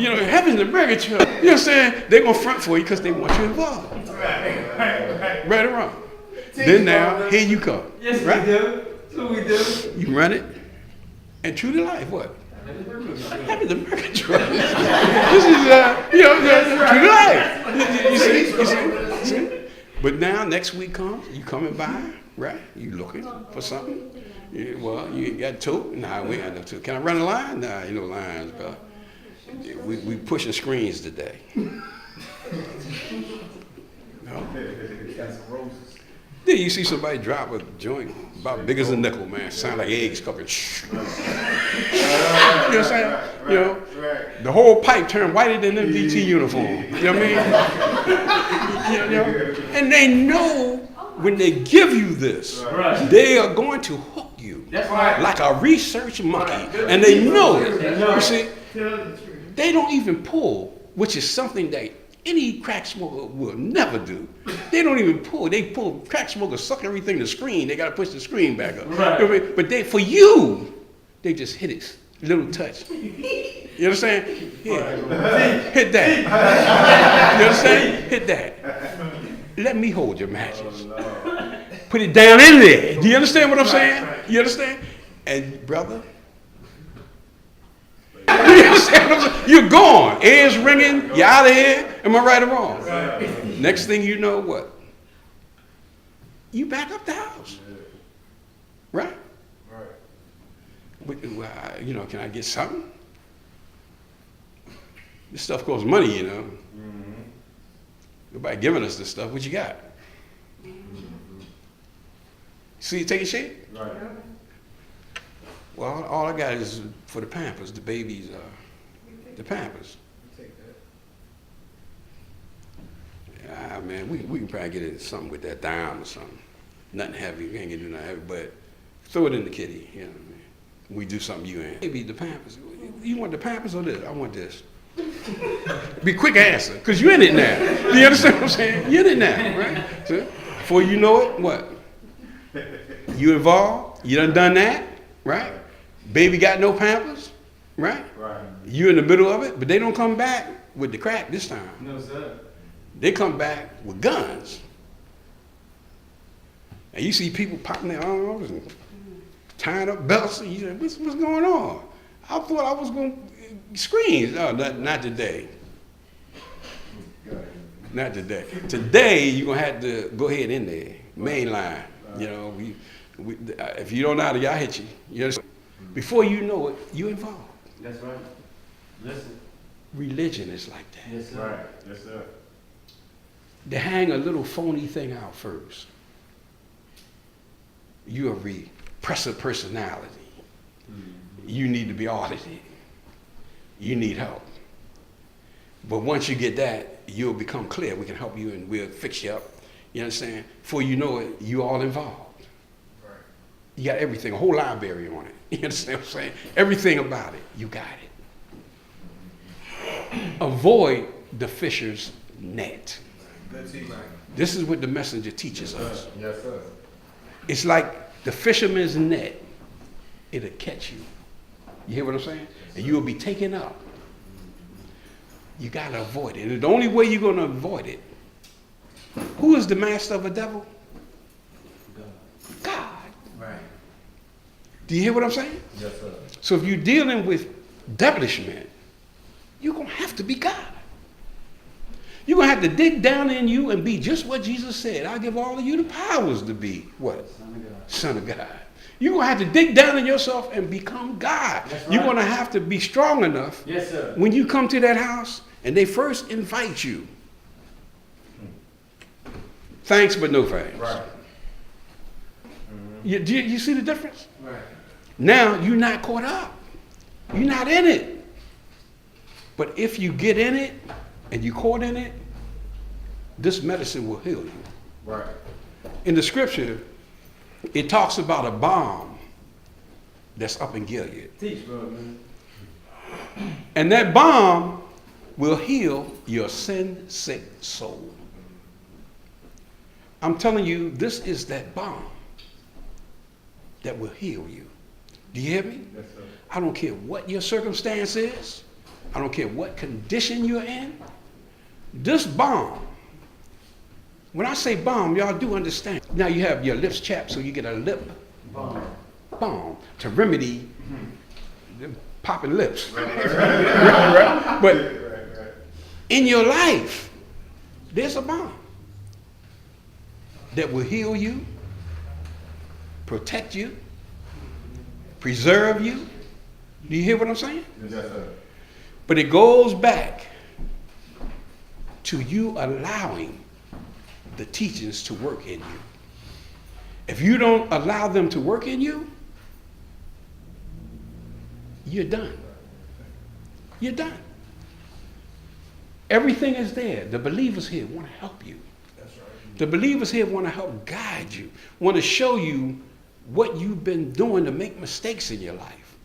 know, heaven's a burger truck. You know what I'm saying? They're going to front for you because they want you involved. Right or wrong? Then now, here you come. Yes, right? we do. That's what we do. You run it, and true to life, what? Heaven's a burger truck. This is, true to life. You see? But now, next week comes, you coming by, right? You looking for something. Yeah, well, you ain't got tote? Nah, we ain't got no tote. Can I run a line? Nah, ain't no lines, bro. We pushing screens today. No? Then you see somebody drop a joint about big as a nickel, man. Sound like eggs cooking. You know what I'm saying? You know, the whole pipe turned whiter than an MDT uniform. You know what I mean? You know? And they know when they give you this, they are going to hook you like a research monkey. And they know it. You see, they don't even pull, which is something that any crack smoker will never do. They don't even pull. They pull. Crack smokers suck everything to screen. They got to push the screen back up. Right. You know what I mean? But for you, they just hit it. Little touch. You understand? Yeah. Hit that. You understand? Hit that. Let me hold your matches. Put it down in there. Do you understand what I'm saying? You understand? And brother, understand what I'm saying? You're gone. Air's ringing. You're out of here. Am I right or wrong? Right. Next thing you know, what? You back up the house. Right? Right. You know, can I get something? This stuff costs money, you know. Nobody giving us this stuff. What you got? See you taking shape? Right. Well, all I got is for the Pampers, the babies, the Pampers. Take that. Ah, man, we can probably get it something with that dime or something. Nothing heavy. We ain't gonna do nothing heavy, but throw it in the kitty. You know what I mean? We do something you ain't. Maybe the Pampers. You want the Pampers or this? I want this. Be quick answer, because you're in it now. You understand what I'm saying? You're in it now, right? So, before you know it, what? You involved? You done that, right? Baby got no Pampers, right? Right. You in the middle of it, but they don't come back with the crack this time. No, sir. They come back with guns. And you see people popping their arms and tying up belts, and you say, what's going on? I thought I was going to scream. Oh, not today. Not today. Today, you're going to have to go ahead in there, main line. You know, if you don't know how to, I'll hit you. You understand? Before you know it, you're involved. That's right. Listen. Religion is like that. Yes, sir. Right. Yes, sir. They hang a little phony thing out first. You're a repressive personality. You need to be audited. You need help. But once you get that, you'll become clear. We can help you and we'll fix you up. You understand? Before you know it, you're all involved. Right. You got everything, a whole library on it. You understand what I'm saying? Everything about it, you got it. Avoid the fisher's net. Good teaching. This is what the messenger teaches us. Yes, sir. It's like the fisherman's net. It'll catch you. You hear what I'm saying? And you'll be taken up. You got to avoid it. And the only way you're going to avoid it, who is the master of a devil? God. Right. Do you hear what I'm saying? Yes, sir. So if you're dealing with devilishment, you're going to have to be God. You're going to have to dig down in you and be just what Jesus said. I'll give all of you the powers to be what? Son of God. You're going to have to dig down in yourself and become God. That's You're right. going to have to be strong enough Yes, sir. when you come to that house and they first invite you. Thanks, but no thanks. Right. You see the difference? Right. Now you're not caught up. You're not in it. But if you get in it and you're caught in it, this medicine will heal you. Right. In the scripture, it talks about a balm that's up in Gilead. Teach, bro, man. And that balm will heal your sin-sick soul. I'm telling you, this is that balm that will heal you. Do you hear me? Yes, sir. I don't care what your circumstance is. I don't care what condition you're in. This balm, when I say balm, y'all do understand. Now you have your lips chapped, so you get a lip balm to remedy the popping lips. Right? But in your life, there's a balm that will heal you, protect you, preserve you. Do you hear what I'm saying? Yes, sir. But it goes back to you allowing the teachings to work in you. If you don't allow them to work in you, you're done. You're done. Everything is there. The believers here want to help you. That's right. The believers here want to help guide you, want to show you what you've been doing to make mistakes in your life.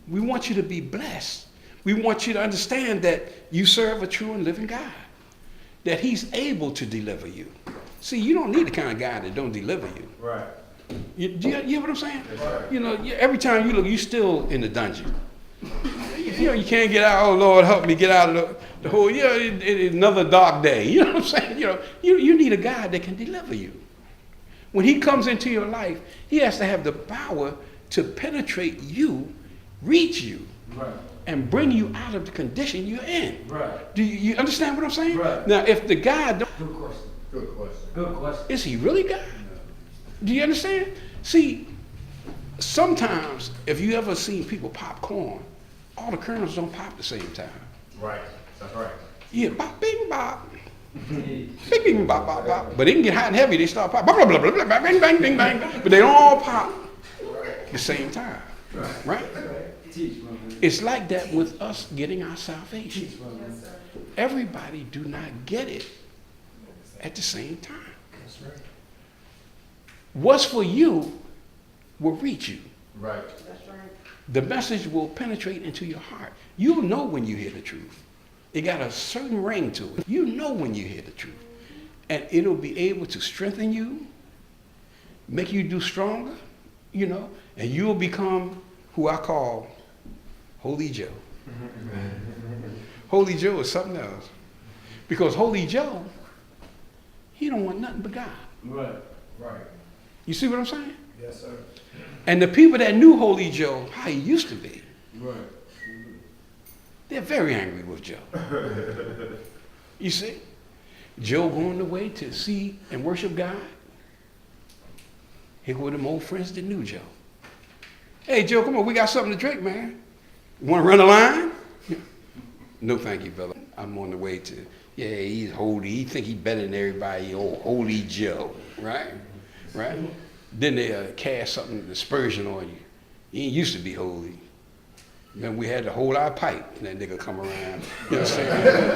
We want you to be blessed. We want you to understand that you serve a true and living God, that he's able to deliver you. See, you don't need the kind of guy that don't deliver you. Right. You hear what I'm saying? That's right. You know, every time you look, you're still in the dungeon. You know, you can't get out. Oh, Lord, help me get out of the whole, you know, it's another dark day. You know what I'm saying? You know, you need a God that can deliver you. When he comes into your life, he has to have the power to penetrate you, reach you, Right. and bring you out of the condition you're in. Right. Do you understand what I'm saying? Right. Now, if the guy, Good question. Good question. Good question. is he really God? Do you understand? See, sometimes if you ever seen people pop corn, all the kernels don't pop at the same time. Right. That's right. Yeah, bop, bing, bop. Bing, bing, bop, bop, bop. But they can get hot and heavy, they start pop, blah, blah, blah, blah, blah, bang, bang, bing, bang. But they don't all pop at the same time. Right? Teach, brother. It's like that with us getting our salvation. Teach, brother. Everybody do not get it at the same time. That's right. What's for you will reach you. Right. That's right. The message will penetrate into your heart. You'll know when you hear the truth. It got a certain ring to it. You know when you hear the truth. And it'll be able to strengthen you, make you do stronger, you know, and you'll become who I call Holy Joe. Holy Joe is something else. Because Holy Joe, he don't want nothing but God. Right. Right. You see what I'm saying? Yes, sir. And the people that knew Holy Joe, how he used to be, Right. they're very angry with Joe. You see? Joe going the way to see and worship God. Here go them old friends that knew Joe. Hey, Joe, come on, we got something to drink, man. You want to run a line? No, thank you, brother. I'm on the way to, yeah, he's holy. He think he's better than everybody, old Holy Joe, right? Right? Then they cast something, aspersion on you. He ain't used to be holy. Then we had to hold our pipe, and that nigga come around. You know what I'm saying?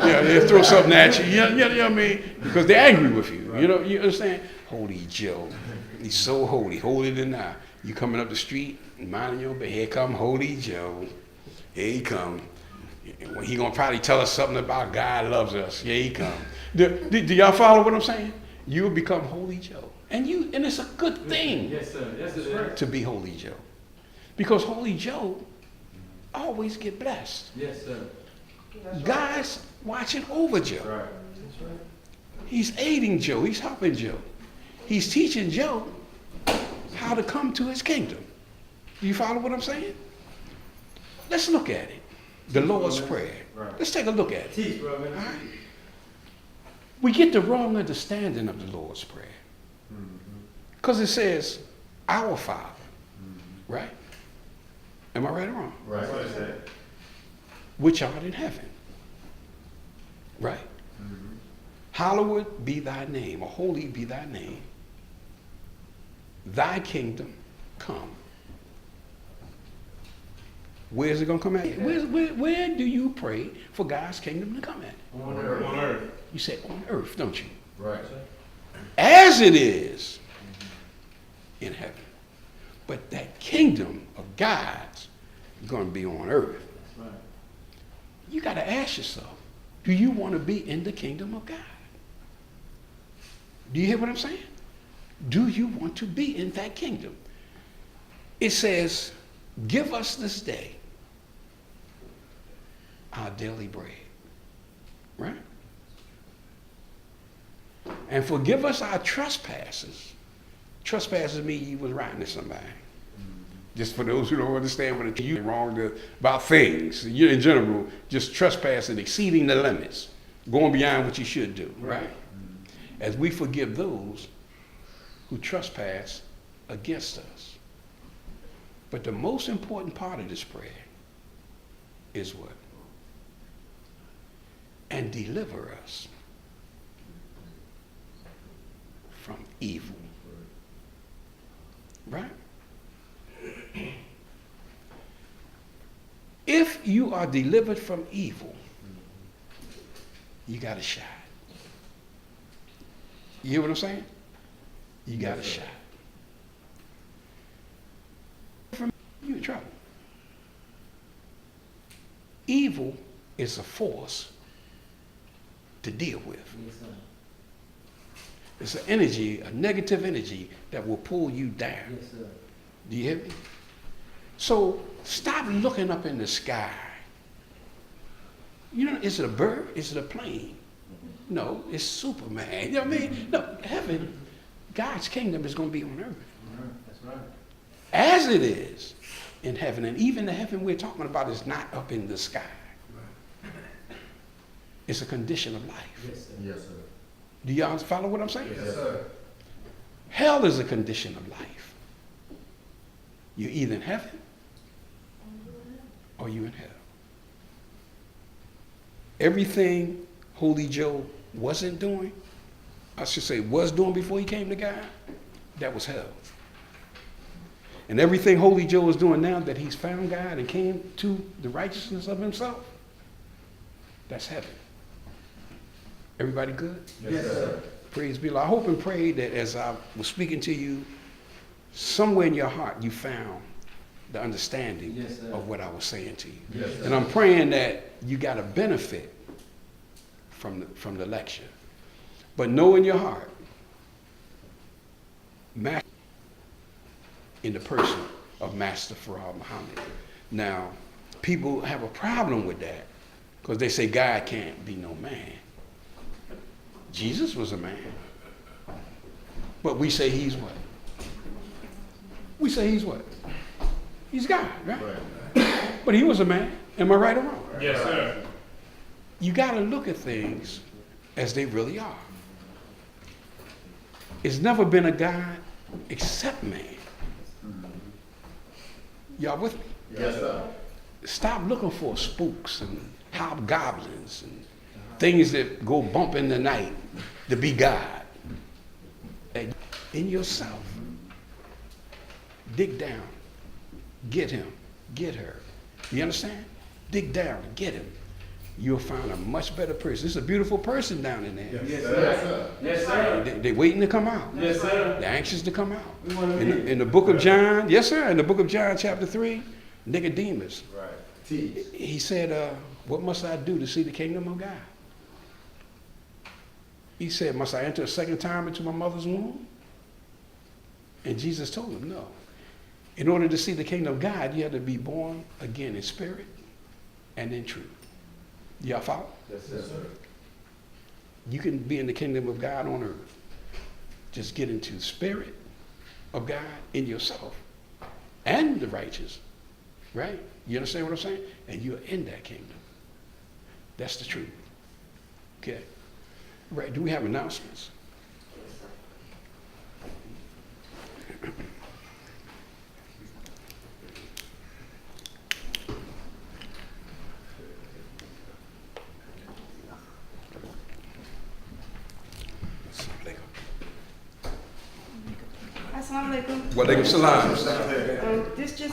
Yeah, they throw something at you. You know what I mean? Because they're angry with you. You know, you understand? Holy Joe. He's so holy, holier than thou. You coming up the street, minding your business. Here come Holy Joe. Here he come. He gonna probably tell us something about God loves us. Here he come. Do y'all follow what I'm saying? You'll become Holy Joe. And it's a good thing Yes, sir. Yes, sir. to be Holy Joe. Because Holy Joe always get blessed. Yes, sir. God's watching over Joe. Right. He's aiding Joe. He's helping Joe. He's teaching Joe how to come to his kingdom. Do you follow what I'm saying? Let's look at it. The Lord's Prayer. Right. Let's take a look at it. Teach, brother. All right? We get the wrong understanding of the Lord's Prayer. Because it says, our Father. Right? Am I right or wrong? Right. That's what it said. Which art in heaven. Right? Hallowed be thy name, or holy be thy name. Thy kingdom come. Where's it going to come at? Where do you pray for God's kingdom to come at? On earth. On earth. You say on earth, don't you? Right. As it is in heaven. But that kingdom of God's going to be on earth. That's right. You got to ask yourself, do you want to be in the kingdom of God? Do you hear what I'm saying? Do you want to be in that kingdom? It says, give us this day our daily bread. Right? And forgive us our trespasses. Trespasses mean you was writing to somebody. Just for those who don't understand what you're wrong about things. You in general, just trespassing, exceeding the limits, going beyond what you should do, right? As we forgive those who trespass against us. But the most important part of this prayer is what? And deliver us from evil. Right? If you are delivered from evil, you got a shot. You hear what I'm saying? You got a shot. You in trouble. Evil is a force to deal with. Yes, sir. It's an energy, a negative energy that will pull you down. Yes, sir. Do you hear me? So stop looking up in the sky. You know, is it a bird? Is it a plane? No, it's Superman. You know what I mean? No, heaven, God's kingdom is going to be on earth. That's right. As it is in heaven. And even the heaven we're talking about is not up in the sky. It's a condition of life. Yes, sir. Do y'all follow what I'm saying? Yes, sir. Hell is a condition of life. You're either in heaven or you're in hell. Everything Holy Joe wasn't doing, I should say was doing before he came to God, that was hell. And everything Holy Joe is doing now that he's found God and came to the righteousness of himself, that's heaven. Everybody good? Yes, sir. Praise be. I hope and pray that as I was speaking to you, somewhere in your heart you found the understanding Yes, sir. of what I was saying to you. Yes, sir. And I'm praying that you got a benefit from the lecture. But know in your heart, in the person of Master Farah Muhammad. Now, people have a problem with that because they say God can't be no man. Jesus was a man. But we say he's what? We say he's what? He's God, right? But he was a man. Am I right or wrong? Yes, sir. You got to look at things as they really are. It's never been a God except man. Y'all with me? Yes, sir. Stop looking for spooks and hobgoblins and things that go bump in the night to be God. In yourself, dig down, get him, get her. You understand? Dig down, get him. You'll find a much better person. It's a beautiful person down in there. Yes, sir. Yes, sir. They're waiting to come out. Yes, sir. They're anxious to come out. We want to meet. In the book of John, yes, sir, in the book of John, chapter 3, Nicodemus, Right. Teach. he said, what must I do to see the kingdom of God? He said, must I enter a second time into my mother's womb? And Jesus told him, no. In order to see the kingdom of God, you have to be born again in spirit and in truth. Y'all follow? Yes, sir. You can be in the kingdom of God on earth. Just get into the spirit of God in yourself and the righteous, right? You understand what I'm saying? And you're in that kingdom. That's the truth. Okay. Right. Do we have announcements? Assalamu alaikum. Wa alaikum salam. This just